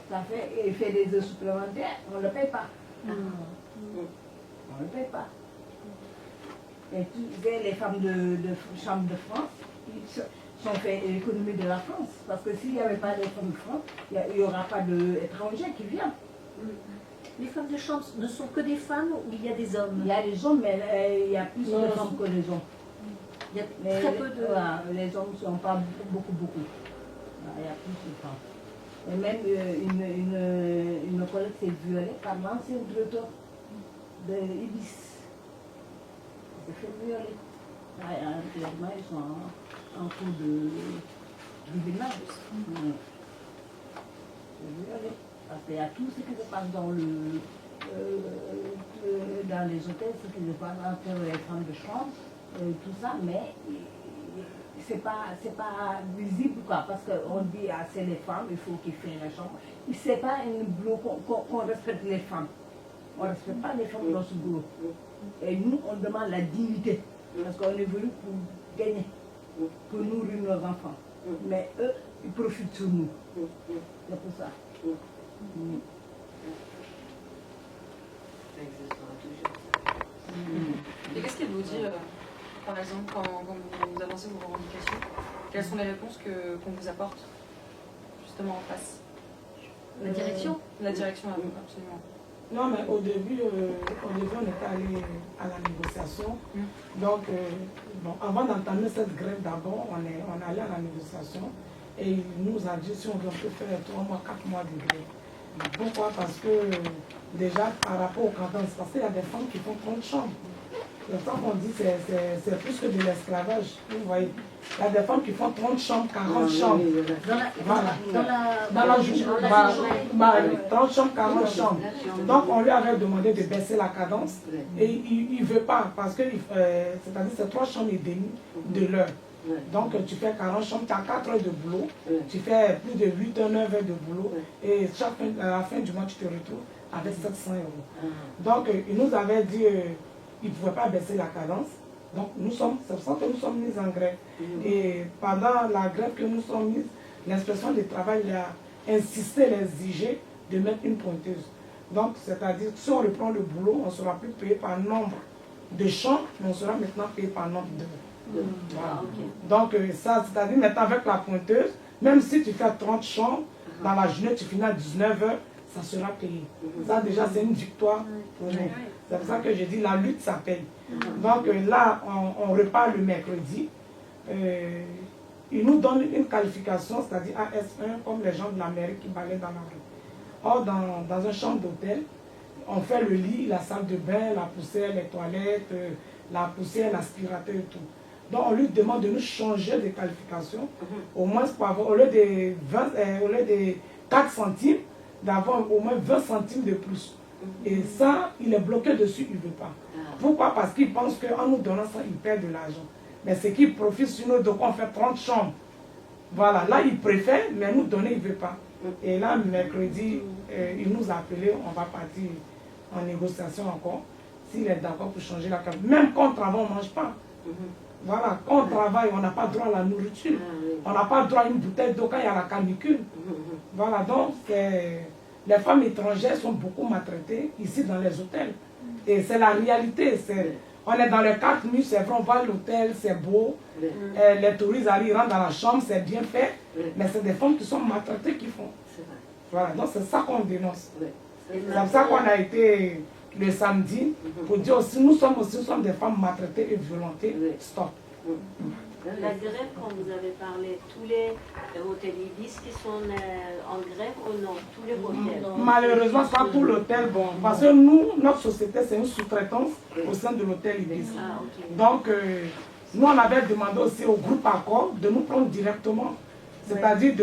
Ça fait, il fait des heures supplémentaires, on ne le paye pas. On ne le paye pas. Et tu sais, les femmes de Chambre de France, ils sont fait l'économie de la France. Parce que s'il n'y avait pas les femmes de France, il n'y aura pas d'étrangers qui viennent. Les femmes de chambre ne sont que des femmes ou il y a des hommes? Il y a des hommes, mais il y a plus de femmes que les hommes. Il y a très peu de... les hommes ne sont pas beaucoup. Il y a plus de femmes. Et même une collègue s'est violée par l'ancien directeur de Ibis. Elle s'est fait violer. Actuellement, ils sont en cours de tribunal. C'est violé. Parce qu'il y a tout ce qui se passe dans les hôtels, ce qui se passe entre les femmes de chambre, tout ça, mais c'est pas visible, quoi, parce qu'on dit à c'est les femmes, il faut qu'ils fassent la chambre. C'est pas un boulot qu'on respecte les femmes. On ne respecte pas les femmes dans ce boulot. Et nous, on demande la dignité, parce qu'on est venu pour gagner, pour nourrir nos enfants. Mais eux, ils profitent sur nous. C'est pour ça. Et qu'est-ce qu'elle vous dit, par exemple, quand vous avancez vos revendications? Quelles sont les réponses qu'on vous apporte, justement, en face? La direction? La direction, absolument. Non, mais au début, on était allé à la négociation. Donc, bon, avant d'entamer cette grève d'abord, on est allé à la négociation et il nous a dit si on peut faire 3 mois, 4 mois de grève. Pourquoi? Parce que déjà par rapport aux cadences, parce qu'il y a des femmes qui font 30 chambres. Le temps qu'on dit c'est plus que de l'esclavage. Vous voyez, il y a des femmes qui font 30 chambres, 40 chambres. Dans la journée, 30 chambres, 40 chambres. Donc on lui avait demandé de baisser la cadence et il ne veut pas parce que c'est-à-dire c'est 3 chambres et demie de l'heure. Donc tu fais 40 chambres, tu as 4 heures de boulot, tu fais plus de 8 heures, 9 heures de boulot et à la fin du mois tu te retrouves avec 700 €. Donc il nous avait dit il ne pouvait pas baisser la cadence. Donc c'est pour ça que nous sommes mis en grève. Et pendant la grève que nous sommes mis, l'inspection du travail a insisté, les IG, de mettre une pointeuse. Donc c'est-à-dire si on reprend le boulot, on ne sera plus payé par nombre de chambres, mais on sera maintenant payé par nombre d'heures. Voilà. Donc ça, c'est-à-dire maintenant avec la pointeuse, même si tu fais 30 chambres, dans la journée tu finis à 19 h, ça sera payé. Ça déjà c'est une victoire pour nous. C'est pour ça que je dis la lutte ça paye. Donc là, on repart le mercredi. Ils nous donnent une qualification, c'est-à-dire AS1, comme les gens de la mairie qui balaient dans la rue. Or, dans une chambre d'hôtel, on fait le lit, la salle de bain, la poussière, les toilettes, la poussière, l'aspirateur et tout. Donc on lui demande de nous changer de qualification, au moins pour avoir, au lieu de 4 centimes, d'avoir au moins 20 centimes de plus. Et ça, il est bloqué dessus, il ne veut pas. Pourquoi? Parce qu'il pense qu'en nous donnant ça, il perd de l'argent. Mais c'est qu'il profite sur nous, donc on fait 30 chambres. Voilà, là il préfère, mais nous donner, il ne veut pas. Et là, mercredi, il nous a appelé, on va partir en négociation encore, s'il est d'accord pour changer la carte. Même quand on travaille, on ne mange pas. Voilà, quand on travaille, on n'a pas droit à la nourriture. On n'a pas droit à une bouteille d'eau quand il y a la canicule. Voilà, donc les femmes étrangères sont beaucoup maltraitées ici dans les hôtels. Et c'est la réalité. On est dans les 4 murs, c'est vrai, on va à l'hôtel, c'est beau. Les touristes arrivent, rentrent dans la chambre, c'est bien fait. Mais c'est des femmes qui sont maltraitées qui font. Voilà, donc c'est ça qu'on dénonce. C'est pour ça qu'on a été le samedi pour dire aussi, nous sommes des femmes maltraitées et violentées. Stop. La grève, quand vous avez parlé, tous les hôtels Ibis qui sont en grève ou non? Tous les hôtels? Malheureusement, pas tout l'hôtel, bon. Parce que nous, notre société, c'est une sous-traitance au sein de l'hôtel Ibis. Donc, nous, on avait demandé aussi au groupe Accor de nous prendre directement. C'est-à-dire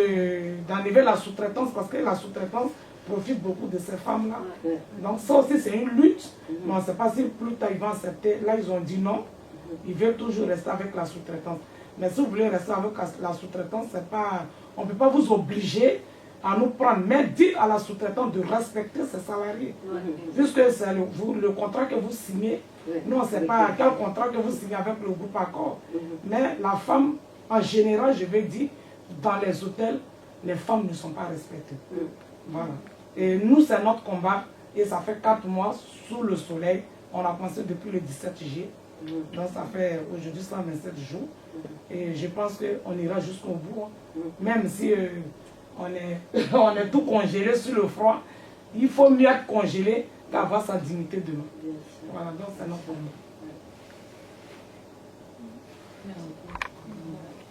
d'enlever la sous-traitance, parce que la sous-traitance profite beaucoup de ces femmes-là. Donc ça aussi, c'est une lutte. Mais on ne sait pas si plus tard ils vont accepter. Là, ils ont dit non. Ils veulent toujours rester avec la sous-traitance. Mais si vous voulez rester avec la sous-traitance, on ne peut pas vous obliger à nous prendre. Mais dites à la sous-traitance de respecter ses salariés. Puisque c'est le contrat que vous signez. Nous, on ne sait pas quel contrat que vous signez avec le groupe Accor. Mais la femme, en général, je vais dire, dans les hôtels, les femmes ne sont pas respectées. Voilà. Et nous, c'est notre combat. Et ça fait 4 mois sous le soleil. On a commencé depuis le 17 juillet. Donc ça fait aujourd'hui 127 jours. Et je pense qu'on ira jusqu'au bout. Même si on est tout congelé sur le froid, il faut mieux être congelé qu'avoir sa dignité demain. Voilà, donc c'est notre combat.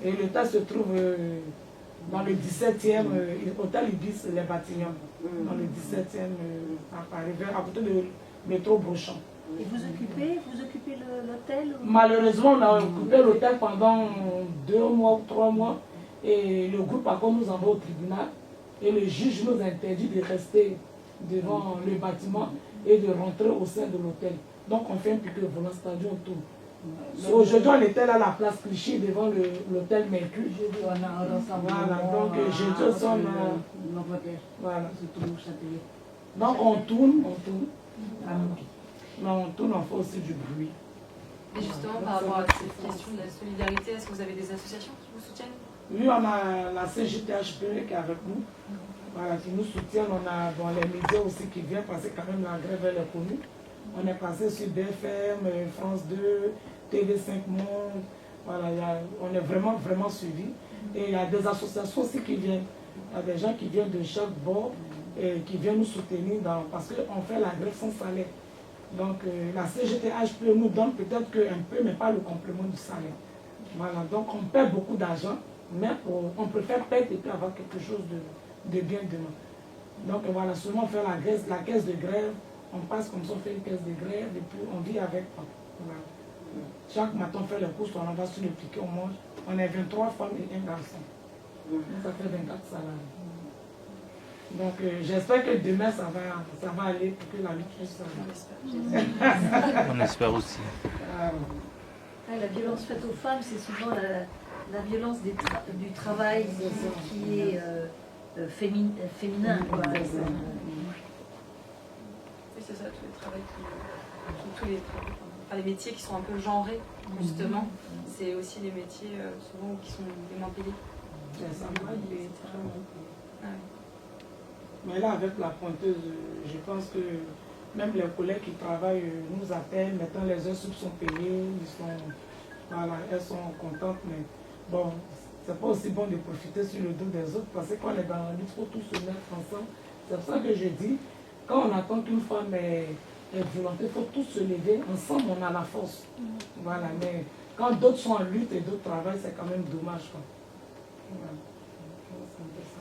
Et le tas se trouve dans le 17e hôtel Ibis, les Batignolles. Dans le 17e à Paris, à côté de métro Brochon. Et vous occupez l'hôtel? Malheureusement, on a occupé l'hôtel pendant 2 mois ou 3 mois. Et le groupe Accor nous envoie au tribunal. Et le juge nous interdit de rester devant le bâtiment et de rentrer au sein de l'hôtel. Donc on fait un piquet volant, c'est-à-dire autour. Aujourd'hui, on était là à la place Clichy devant l'hôtel Mercure. Voilà, donc jeudi aussi, on a... Voilà. Donc on tourne. Mais on tourne, on fait aussi du bruit. Et justement, par rapport à cette question de la solidarité, est-ce que vous avez des associations qui vous soutiennent? Oui, on a la CGTHP qui est avec nous, voilà, qui nous soutient. On a les médias aussi qui viennent passer quand même la grève, elle est connue. On est passé sur BFM, France 2, TV5 Monde. Voilà, on est vraiment suivi. Et il y a des associations aussi qui viennent. Il y a des gens qui viennent de chaque bord et qui viennent nous soutenir parce qu'on fait la grève sans salaire. Donc la CGTHP nous donne peut-être qu'un peu, mais pas le complément du salaire. Voilà, donc on perd beaucoup d'argent, mais on préfère perdre et puis avoir quelque chose de bien demain. Donc voilà, souvent on fait la caisse de grève, on passe comme ça, on fait une caisse de grève et puis on vit avec. Voilà. Chaque matin on fait les courses, on en va sur le piquet, on mange. On est 23 femmes et un garçon. Donc ça fait 24 salariés. Donc j'espère que demain ça va aller pour que la lutte puisse s'arrêter. On espère aussi. La violence faite aux femmes, c'est souvent la violence du travail qui est féminin. Quoi. Oui, c'est ça, tous les travaux les métiers qui sont un peu genrés, justement. C'est aussi les métiers souvent qui sont les moins payés. Mais là, avec la pointeuse, je pense que même les collègues qui travaillent nous appellent, maintenant les heures sup sont payées, elles sont contentes, mais bon, c'est pas aussi bon de profiter sur le dos des autres, parce que quand on est dans la lutte, il faut tous se mettre ensemble. C'est pour ça que je dis, quand on attend qu'une femme est violentée, il faut tous se lever, ensemble on a la force. Voilà, mais quand d'autres sont en lutte et d'autres travaillent, c'est quand même dommage. Quoi. Voilà. C'est un peu ça.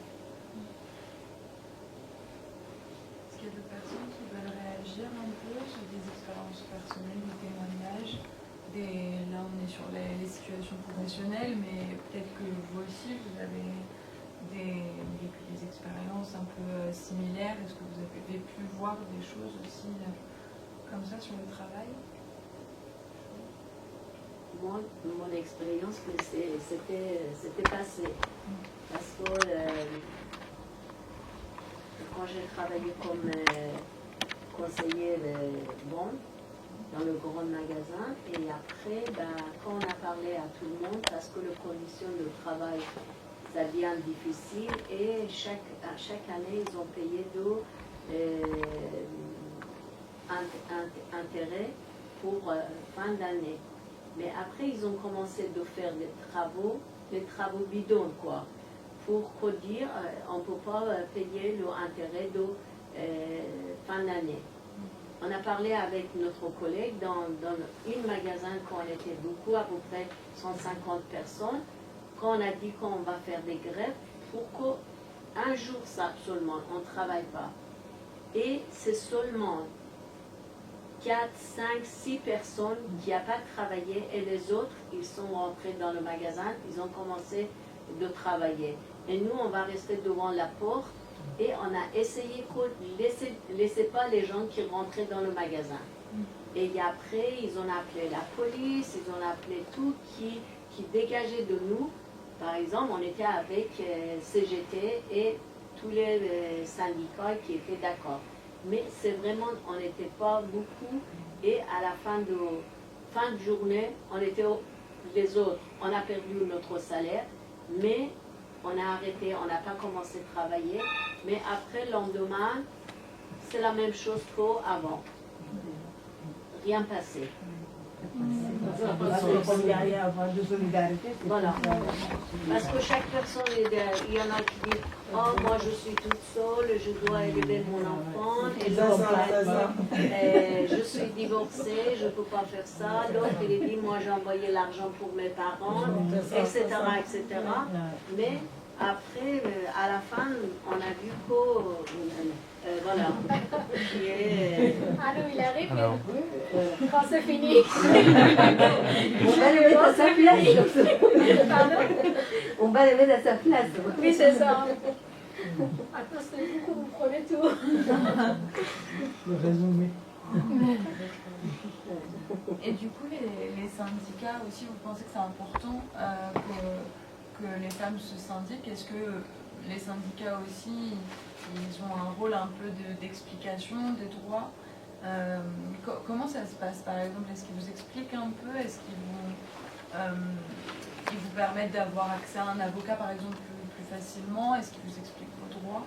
Est-ce qu'il y a d'autres personnes qui veulent réagir un peu sur des expériences personnelles, des témoignages, là on est sur les situations professionnelles, mais peut-être que vous aussi vous avez des expériences un peu similaires. Est-ce que vous avez pu voir des choses aussi comme ça sur le travail? Moi, mon expérience, c'était passé. Parce que quand j'ai travaillé comme conseiller de vente dans le grand magasin, et après, quand on a parlé à tout le monde, parce que les conditions de travail, ça devient difficile, et chaque année, ils ont payé intérêts pour fin d'année. Mais après, ils ont commencé de faire des travaux bidons, quoi. Pour dire, on ne peut pas payer l'intérêt de fin d'année. On a parlé avec notre collègue dans un magasin quand on était beaucoup, à peu près 150 personnes, quand on a dit qu'on va faire des grèves pour qu'un jour, ça seulement, on ne travaille pas. Et c'est seulement 4, 5, 6 personnes qui n'ont pas travaillé et les autres, ils sont rentrés dans le magasin, ils ont commencé de travailler. Et nous, on va rester devant la porte et on a essayé de ne laisser pas les gens qui rentraient dans le magasin. Et après, ils ont appelé la police, ils ont appelé tout qui dégageait de nous. Par exemple, on était avec CGT et tous les syndicats qui étaient d'accord. Mais c'est vraiment, on n'était pas beaucoup, et à la fin de journée, on était les autres. On a perdu notre salaire, mais on a arrêté, on n'a pas commencé à travailler. Mais après, le lendemain, c'est la même chose qu'avant. Rien passé. Voilà. Parce que chaque personne, il y en a qui disent « Oh, moi je suis toute seule, je dois élever mon enfant, et je suis divorcée, je ne peux pas faire ça. » L'autre, il dit « Moi j'ai envoyé l'argent pour mes parents, etc. etc. » Mais après, à la fin, on a vu que, voilà, qui est... Ah non, il arrive, quand c'est fini. On va le mettre à sa place. Pardon? On va le mettre à sa place. Oui, c'est ça. À cause de beaucoup, vous prenez tout. Le résumé. Et du coup, les syndicats aussi, vous pensez que c'est important que les femmes se syndiquent? Est-ce que les syndicats aussi, ils ont un rôle un peu d'explication des droits? Comment ça se passe, par exemple? Est-ce qu'ils vous expliquent un peu? Est-ce qu'ils vous permettent d'avoir accès à un avocat, par exemple, plus facilement? Est-ce qu'ils vous expliquent vos droits?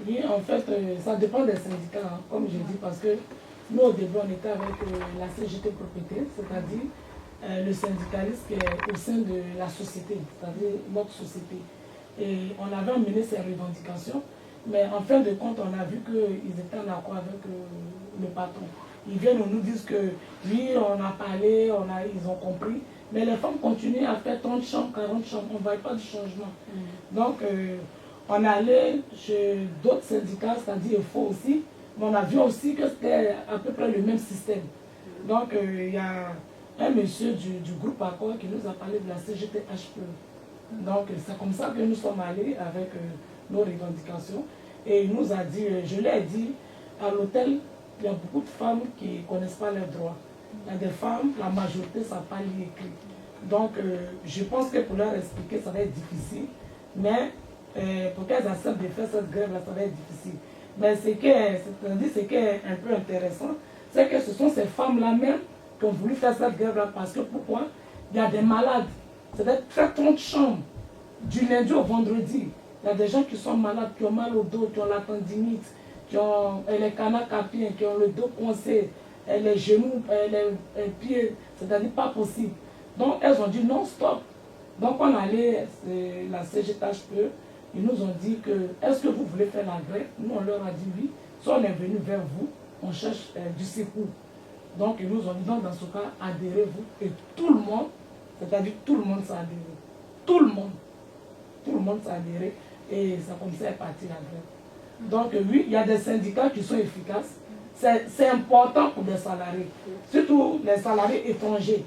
Oui, en fait, ça dépend des syndicats, hein, comme je dis, parce que nous, au début, on était avec la CGT Propriété, c'est-à-dire le syndicaliste qui est au sein de la société, c'est-à-dire notre société. Et on avait mené ces revendications, mais en fin de compte, on a vu qu'ils étaient en accord avec le patron. Ils viennent, on nous disent que oui, on a parlé, ils ont compris, mais les femmes continuent à faire 30 chambres, 40 chambres, on ne voit pas de changement. Donc, on allait chez d'autres syndicats, c'est-à-dire FO aussi, mais on a vu aussi que c'était à peu près le même système. Donc, il y a un monsieur du groupe Accord qui nous a parlé de la CGT-HPE. Donc, c'est comme ça que nous sommes allés avec nos revendications. Et il nous a dit, je l'ai dit, à l'hôtel, il y a beaucoup de femmes qui ne connaissent pas leurs droits. Il y a des femmes, la majorité, ne savent pas lire écrit. Donc, je pense que pour leur expliquer, ça va être difficile. Mais pour qu'elles acceptent de faire cette grève-là, ça va être difficile. Mais ce qui est un peu intéressant, c'est que ce sont ces femmes-là même qui ont voulu faire cette grève-là. Parce que pourquoi? Il y a des malades. C'est-à-dire 30 chambres du lundi au vendredi. Il y a des gens qui sont malades, qui ont mal au dos, qui ont la tendinite, qui ont les canaux capiens, qui ont le dos coincé, les genoux, les pieds. C'est-à-dire pas possible. Donc elles ont dit non, stop. Donc on allait, la CGT-HPE, ils nous ont dit que est-ce que vous voulez faire la grève? Nous on leur a dit oui. Soit on est venu vers vous, on cherche du secours. Donc ils nous ont dit donc dans ce cas, adhérez-vous. Et tout le monde, c'est-à-dire tout le monde s'est adhéré. Tout le monde s'est adhéré et ça commençait à partir la grève. Donc oui, il y a des syndicats qui sont efficaces. C'est important pour les salariés, surtout les salariés étrangers.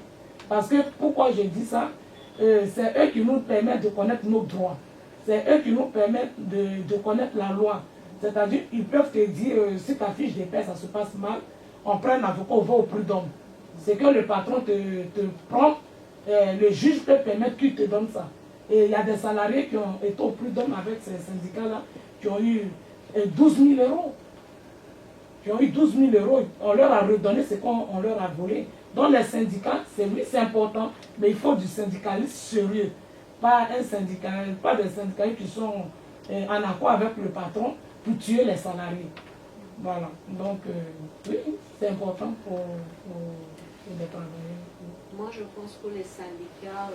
Parce que pourquoi je dis ça, c'est eux qui nous permettent de connaître nos droits. C'est eux qui nous permettent de connaître la loi. C'est-à-dire, ils peuvent te dire, si ta fiche de paie, ça se passe mal, on prend un avocat, on va au prud'homme. C'est que le patron te prend, le juge peut permettre qu'il te donne ça. Et il y a des salariés qui ont été au prud'homme avec ces syndicats-là, qui ont eu 12 000 euros. Qui ont eu 12 000 euros. On leur a redonné ce qu'on leur a volé. Dans les syndicats, c'est important, mais il faut du syndicalisme sérieux. Pas des syndicalistes qui sont en accord avec le patron pour tuer les salariés. Voilà. Donc, oui, c'est important pour les travailleurs. Moi, je pense que les syndicats,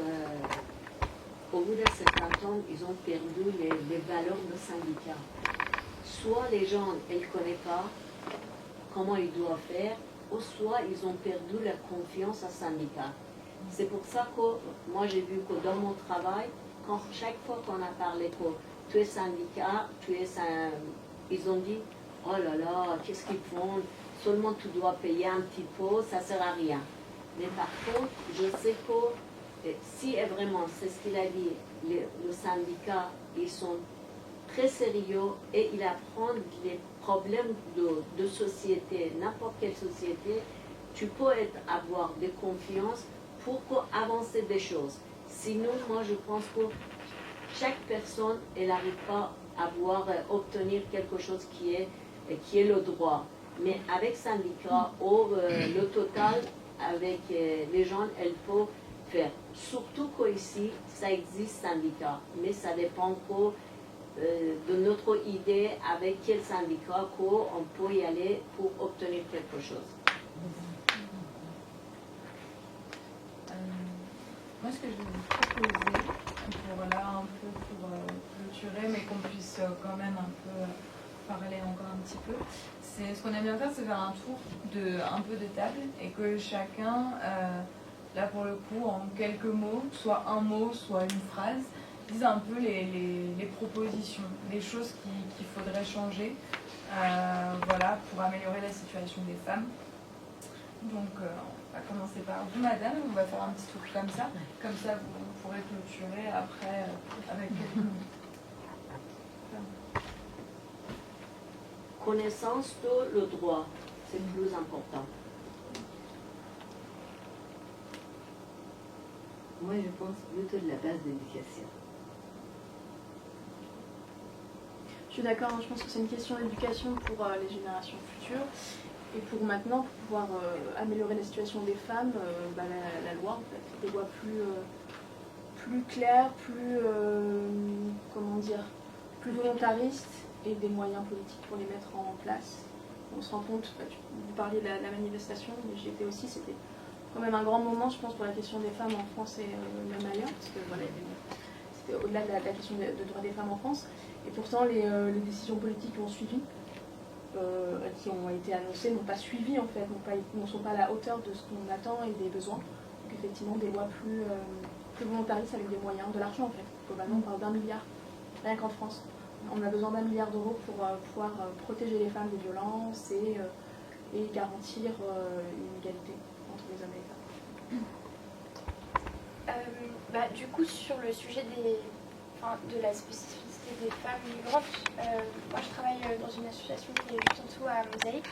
au bout d'un certain temps, ils ont perdu les valeurs de syndicats. Soit les gens ne connaissent pas comment ils doivent faire, ou soit ils ont perdu la confiance à syndicat. C'est pour ça que moi j'ai vu que dans mon travail, chaque fois qu'on a parlé que tu es syndicat, ils ont dit oh là là, qu'est-ce qu'ils font? Seulement tu dois payer un petit peu, ça ne sert à rien. Mais par contre, je sais que si vraiment, c'est ce qu'il a dit, le syndicat, ils sont très sérieux et ils apprennent les problèmes de société, n'importe quelle société, tu peux avoir de confiance pour avancer des choses. Sinon, moi je pense que chaque personne, elle n'arrive pas à obtenir quelque chose qui est le droit. Mais avec syndicat ou le total, avec les gens, elle peut faire. Surtout qu'ici, ça existe syndicat, mais ça dépend de notre idée avec quel syndicat qu'on peut y aller pour obtenir quelque chose. Moi, ce que je vais vous proposer, pour clôturer, mais qu'on puisse quand même un peu parler encore un petit peu, c'est ce qu'on aime bien faire, c'est faire un tour un peu de table et que chacun, là pour le coup, en quelques mots, soit un mot, soit une phrase, dise un peu les propositions, les choses qu'il faudrait changer, voilà, pour améliorer la situation des femmes. Donc, on va commencer par vous, madame. On va faire un petit tour comme ça. Comme ça, vous pourrez clôturer après avec quelques minutes. Connaissance de le droit, c'est le plus important. Moi, je pense plutôt de la base d'éducation. Je suis d'accord, je pense que c'est une question d'éducation pour les générations futures. Et pour maintenant, pour pouvoir améliorer la situation des femmes, la loi, en fait, des lois plus claires, plus volontaristes et des moyens politiques pour les mettre en place. On se rend compte, vous parliez de la manifestation, mais j'y étais aussi, c'était quand même un grand moment, je pense, pour la question des femmes en France et même ailleurs, parce que voilà, c'était au-delà de la question de droits des femmes en France. Et pourtant, les décisions politiques qui ont suivi, qui ont été annoncées, n'ont pas suivi en fait, ne sont pas à la hauteur de ce qu'on attend et des besoins. Donc effectivement, des lois plus volontaristes avec des moyens, de l'argent en fait. Globalement, on parle d'1 milliard, rien qu'en France. On a besoin d'1 milliard d'euros pour pouvoir protéger les femmes des violences et garantir une égalité entre les hommes et les femmes. Du coup, sur le sujet de la spécificité des femmes migrantes, moi je travaille dans une association qui est juste en dessous à Mosaïque.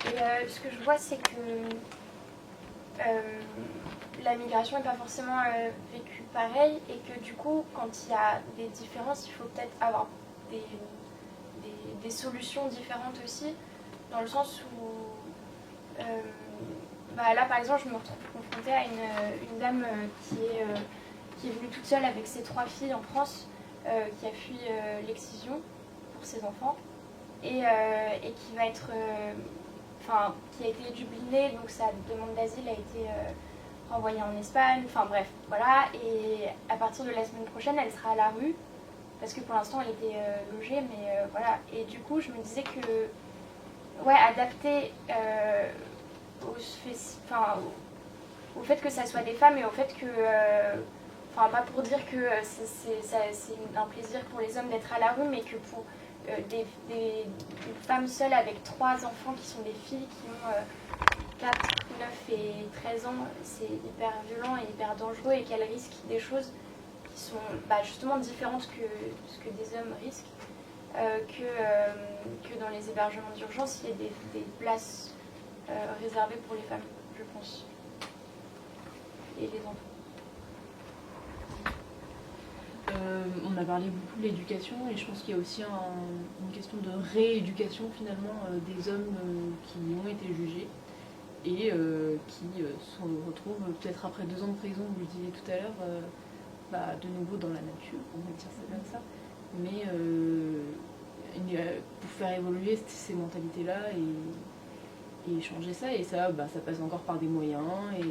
Et ce que je vois, c'est que la migration n'est pas forcément vécue pareil et que du coup, quand il y a des différences, il faut peut-être avoir des solutions différentes aussi, dans le sens où là par exemple je me retrouve confrontée à une dame qui est venue toute seule avec ses 3 filles en France, qui a fui l'excision pour ses enfants et qui va être qui a été dublinée, donc sa demande d'asile a été renvoyée en Espagne, enfin bref, voilà, et à partir de la semaine prochaine elle sera à la rue parce que pour l'instant elle était logée, mais voilà, et du coup je me disais que adapter au fait que ça soit des femmes et au fait que pas pour dire que c'est un plaisir pour les hommes d'être à la rue, mais que pour des femmes seules avec 3 enfants qui sont des filles 4, 9 et 13 ans, c'est hyper violent et hyper dangereux et qu'elles risquent des choses qui sont justement différentes que ce que des hommes risquent, que dans les hébergements d'urgence, il y ait des places réservées pour les femmes, je pense, et les enfants. On a parlé beaucoup de l'éducation et je pense qu'il y a aussi une question de rééducation finalement des hommes qui ont été jugés et qui se retrouvent peut-être après 2 ans de prison, vous le disiez tout à l'heure, de nouveau dans la nature, on va dire ça comme ça, mais pour faire évoluer ces mentalités-là et changer ça, et ça passe encore par des moyens et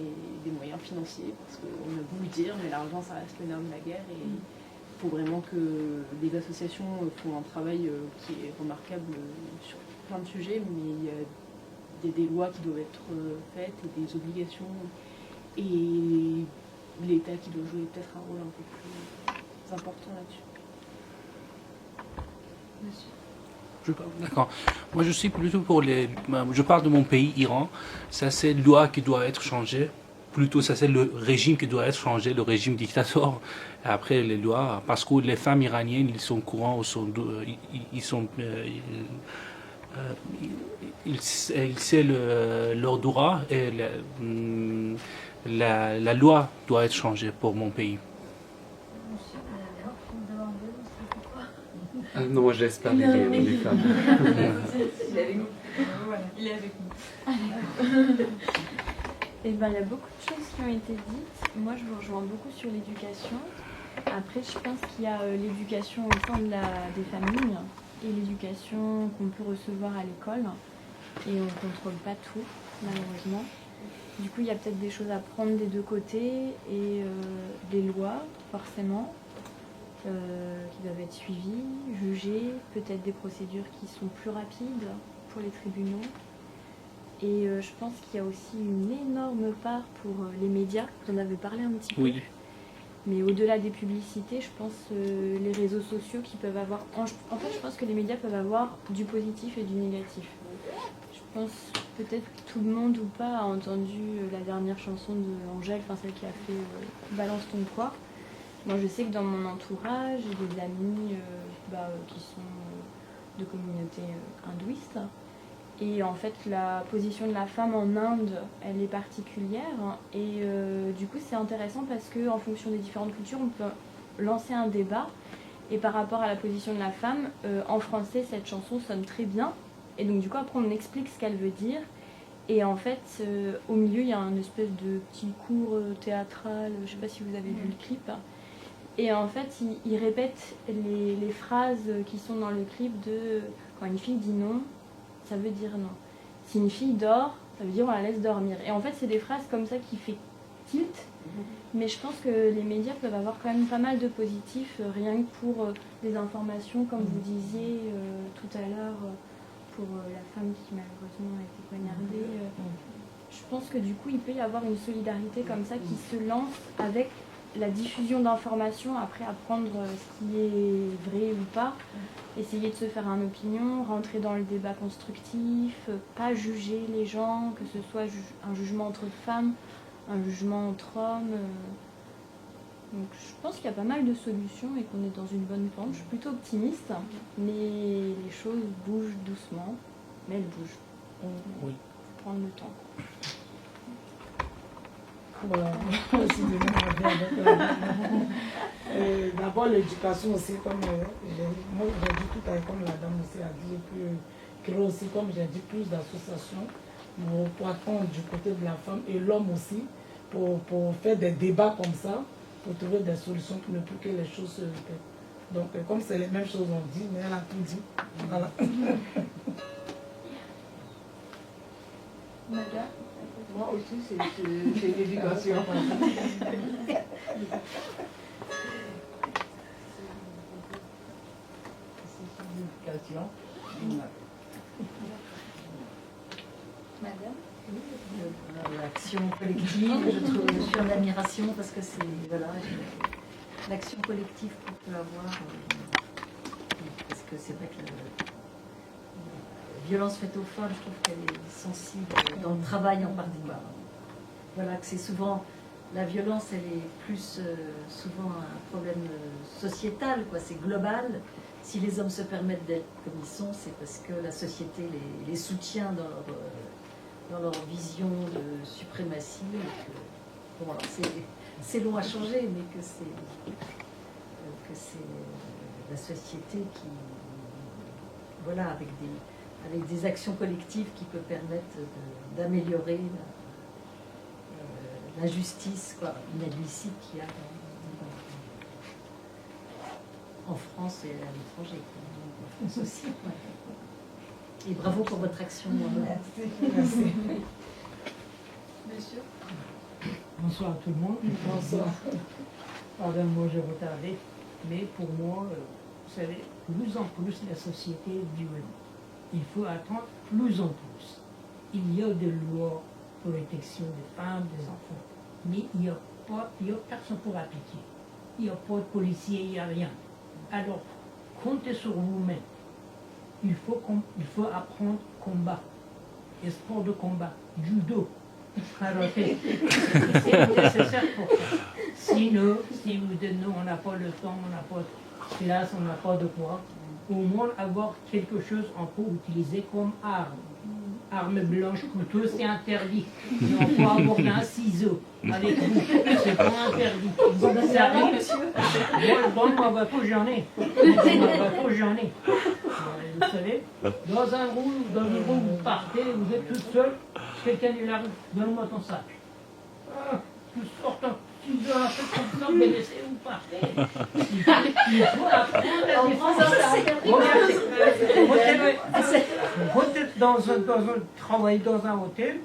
des moyens financiers, parce qu'on a beau le dire, mais l'argent ça reste le nerf de la guerre et il faut vraiment que les associations font un travail qui est remarquable sur plein de sujets, mais il y a des lois qui doivent être faites et des obligations et l'État qui doit jouer peut-être un rôle un peu plus important là-dessus. D'accord. Moi, je suis plutôt pour je parle de mon pays, Iran. Ça, c'est une loi qui doit être changée. Plutôt, ça, c'est le régime qui doit être changé, le régime dictateur. Après, les lois, parce que les femmes iraniennes, ils sont courants, ils savent leur droit et la loi doit être changée pour mon pays. Non, moi je laisse parler les femmes. Il est avec nous. Voilà, il est avec nous. Eh ben, il y a beaucoup de choses qui ont été dites. Moi, je vous rejoins beaucoup sur l'éducation. Après, je pense qu'il y a l'éducation au sein des familles et l'éducation qu'on peut recevoir à l'école. Et on ne contrôle pas tout, malheureusement. Du coup, il y a peut-être des choses à prendre des deux côtés et des lois, forcément, qui doivent être suivies, jugées, peut-être des procédures qui sont plus rapides pour les tribunaux. Et je pense qu'il y a aussi une énorme part pour les médias, vous en avez parlé un petit peu. Oui. Mais au-delà des publicités, je pense les réseaux sociaux qui peuvent avoir... En fait, je pense que les médias peuvent avoir du positif et du négatif. Je pense peut-être que tout le monde ou pas a entendu la dernière chanson de Angèle, enfin celle qui a fait Balance ton poids. Moi, je sais que dans mon entourage, j'ai des amis qui sont de communautés hindouistes. Et en fait, la position de la femme en Inde, elle est particulière. Et du coup, c'est intéressant parce qu'en fonction des différentes cultures, on peut lancer un débat. Et par rapport à la position de la femme, en français, cette chanson sonne très bien. Et donc, du coup, après, on explique ce qu'elle veut dire. Et en fait, au milieu, il y a un espèce de petit cours théâtral. Je ne sais pas si vous avez vu le clip. Et en fait, il répète les phrases qui sont dans le clip de quand une fille dit non, ça veut dire non. Si une fille dort, ça veut dire on la laisse dormir. Et en fait, c'est des phrases comme ça qui fait tilt. Mais je pense que les médias peuvent avoir quand même pas mal de positifs, rien que pour des informations, comme vous disiez tout à l'heure, pour la femme qui malheureusement a été poignardée. Je pense que du coup, il peut y avoir une solidarité comme ça qui se lance avec la diffusion d'informations, après apprendre ce qui est vrai ou pas, essayer de se faire une opinion, rentrer dans le débat constructif, pas juger les gens, que ce soit un jugement entre femmes, un jugement entre hommes. Donc je pense qu'il y a pas mal de solutions et qu'on est dans une bonne pente. Je suis plutôt optimiste, mais les choses bougent doucement, mais elles bougent. Il faut prendre le temps. Voilà. D'abord l'éducation aussi, comme moi j'ai dit tout à l'heure, comme la dame aussi a dit, qu'il y a aussi, comme j'ai dit, plus d'associations pour attendre du côté de la femme et l'homme aussi, pour faire des débats comme ça, pour trouver des solutions pour ne plus que les choses se répètent. Donc comme c'est les mêmes choses on dit, mais elle a tout dit. Voilà. Nadia? Moi aussi, c'est l'éducation. Madame? L'action collective, je suis en admiration parce que c'est l'action collective qu'on peut avoir, parce que c'est vrai que violence faite aux femmes, je trouve qu'elle est sensible dans le travail en particulier. Voilà, que c'est souvent, la violence, elle est plus souvent un problème sociétal, quoi, c'est global. Si les hommes se permettent d'être comme ils sont, c'est parce que la société les soutient dans leur vision de suprématie. Et que, bon, alors c'est long à changer, mais que c'est la société qui, voilà, avec des actions collectives qui peuvent permettre d'améliorer la justice, quoi, inadmissible qu'il y a en France et à l'étranger, en France aussi. Ouais. Et bravo pour votre action. Merci. Monsieur. Bonsoir tout le monde. Bonsoir. Pardonne-moi, je retardais, mais pour moi, vous savez, plus en plus la société est violente. Il faut attendre plus en plus. Il y a des lois pour protection des femmes, des enfants, mais il n'y a personne pour appliquer. Il n'y a pas de policier, il n'y a rien. Alors, comptez sur vous-même. Il faut apprendre combat, et sport de combat, judo, karaté. C'est nécessaire pour ça. Sinon, si vous dites non, on n'a pas le temps, on n'a pas de place, on n'a pas de quoi, au moins avoir quelque chose qu'on peut utiliser comme arme. Arme blanche, couteau, c'est interdit. Mais on peut avoir un ciseau avec vous, c'est pas interdit. Ça arrive. Moi, dans ma bateau, j'en ai. Vous savez, dans un roue, vous partez, vous êtes tout seul, quelqu'un est là, donne-moi ton sac. Tout sortant. Tu dois faire comme ça, mais laissez-vous partez. Il faut apprendre la défense. Vous êtes travaillez dans un hôtel,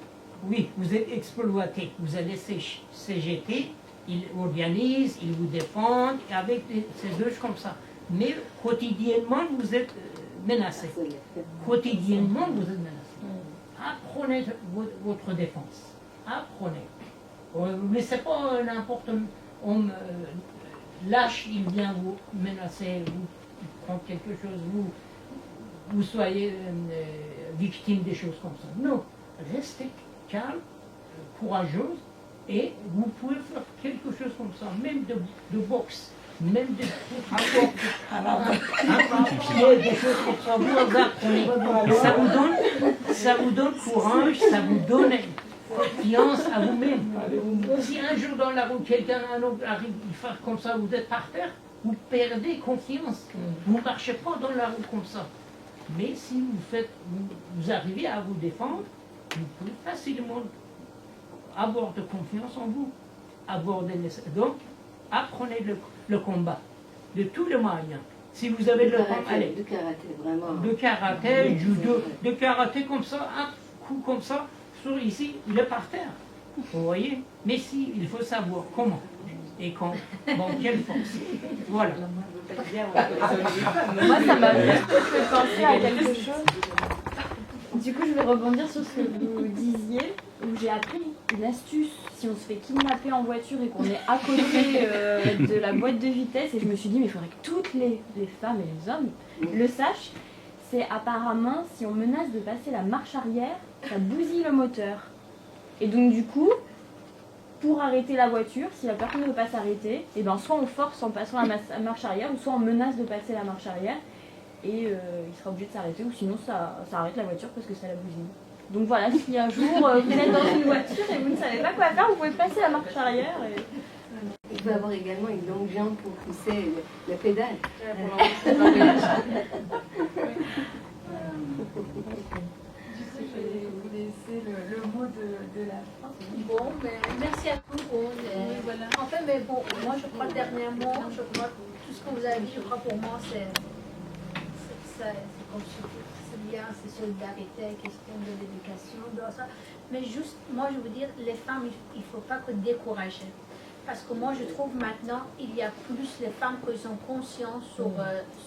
oui, vous êtes exploité. Vous avez CGT, ils organisent, ils vous défendent, avec ces deux comme ça. Mais quotidiennement, vous êtes menacé. Quotidiennement, vous êtes menacé. Apprenez votre défense. Apprenez. Mais c'est pas n'importe homme lâche, il vient vous menacer, vous prendre quelque chose, vous soyez victime des choses comme ça. Non, restez calme, courageuse, et vous pouvez faire quelque chose comme ça, même de boxe, même de des choses comme ça, vous apprenez. Ça vous donne courage, ça vous donne confiance à vous-même. Si un jour dans la route, quelqu'un arrive à faire comme ça, vous êtes par terre, vous perdez confiance. Vous ne marchez pas dans la route comme ça. Mais si vous arrivez à vous défendre, vous pouvez facilement avoir de confiance en vous. Donc, apprenez le combat, de tous les moyens. Si vous avez le combat, allez. De karaté, vraiment. De karaté, judo, de karaté comme ça, un coup comme ça. Ici, il est par terre, vous voyez. Mais si, il faut savoir comment et quand, bon, quelle force. Voilà. Moi, ça m'a fait penser à quelque chose. Du coup, je vais rebondir sur ce que vous disiez, où j'ai appris une astuce. Si on se fait kidnapper en voiture et qu'on est à côté de la boîte de vitesse, et je me suis dit, mais il faudrait que toutes les femmes et les hommes le sachent. C'est apparemment, si on menace de passer la marche arrière, ça bousille le moteur. Et donc du coup, pour arrêter la voiture, si la personne ne veut pas s'arrêter, et ben soit on force en passant la marche arrière, ou soit on menace de passer la marche arrière, et il sera obligé de s'arrêter, ou sinon ça arrête la voiture parce que ça la bousille. Donc voilà, si un jour vous êtes dans une voiture et vous ne savez pas quoi faire, vous pouvez passer la marche arrière. Il faut avoir également une longue jambe pour pousser la pédale. Je vais vous laisser le mot de la fin. Bon, mais merci à tous. Bon, voilà. En fait, mais bon, moi je crois dernièrement, je crois que tout ce que vous avez dit, je crois pour moi, c'est comme c'est bien, c'est solidarité, question de l'éducation, de ça. Mais juste, moi je veux dire, les femmes, il ne faut pas que décourager. Parce que moi je trouve maintenant, il y a plus les femmes qui sont conscientes sur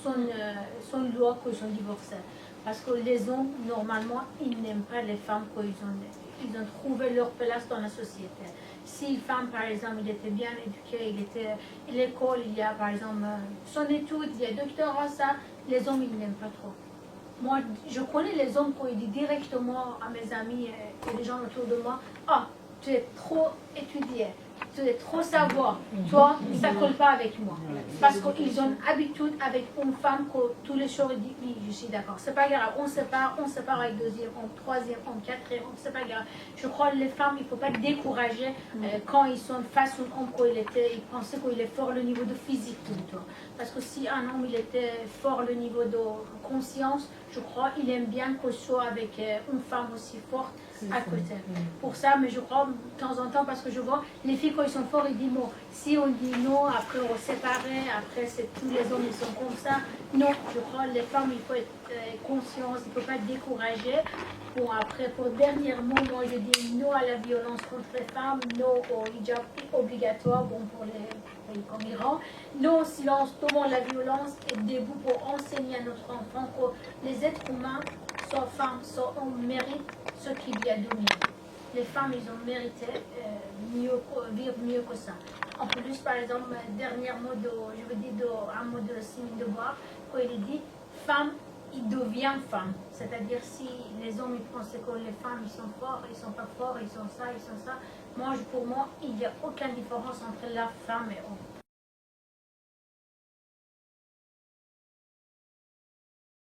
son loi qu'ils sont divorcées. Parce que les hommes, normalement, ils n'aiment pas les femmes qu'ils ont trouvé leur place dans la société. Si une femme, par exemple, il était bien éduqué, il était à l'école, il y a, par exemple, son étude, il est doctorat, ça, les hommes, ils n'aiment pas trop. moi, je connais les hommes qui disent directement à mes amis et les gens autour de moi, ah, tu es trop étudié, tu es trop savoir, toi, ça ne colle pas avec moi. Parce qu'ils ont l'habitude avec une femme que tous les jours ils disent, oui, je suis d'accord, c'est pas grave, on sépare avec deuxième, en troisième, en quatrième, c'est pas grave. Je crois que les femmes, il ne faut pas décourager quand ils sont face à un homme ils pensaient qu'il est fort le niveau de physique tout le temps. Parce que si un homme il était fort le niveau de conscience, je crois qu'il aime bien que ce soit avec une femme aussi forte à côté. Pour ça, mais je crois de temps en temps, parce que je vois les filles quand ils sont forts, ils disent bon, si on dit non, après on sépare, après c'est tous les hommes ils sont comme ça. Non, je crois les femmes il faut être conscience, il ne faut pas décourager. Bon après pour dernièrement, moi je dis non à la violence contre les femmes, non au hijab obligatoire, bon pour les pays comme l'Iran, non au silence devant la violence et debout pour enseigner à notre enfant que les êtres humains, soit femmes, soit hommes, méritent ce qu'il y a de mieux. Les femmes, ils ont mérité vivre mieux que ça. En plus, par exemple, dernièrement, je veux dire, un mot de Simone de Beauvoir, quand il dit femme, il devient femme. C'est-à-dire, si les hommes ils pensaient que les femmes ils sont forts, ils sont pas forts, ils sont ça, ils sont ça. Moi, pour moi, il n'y a aucune différence entre la femme et l'homme.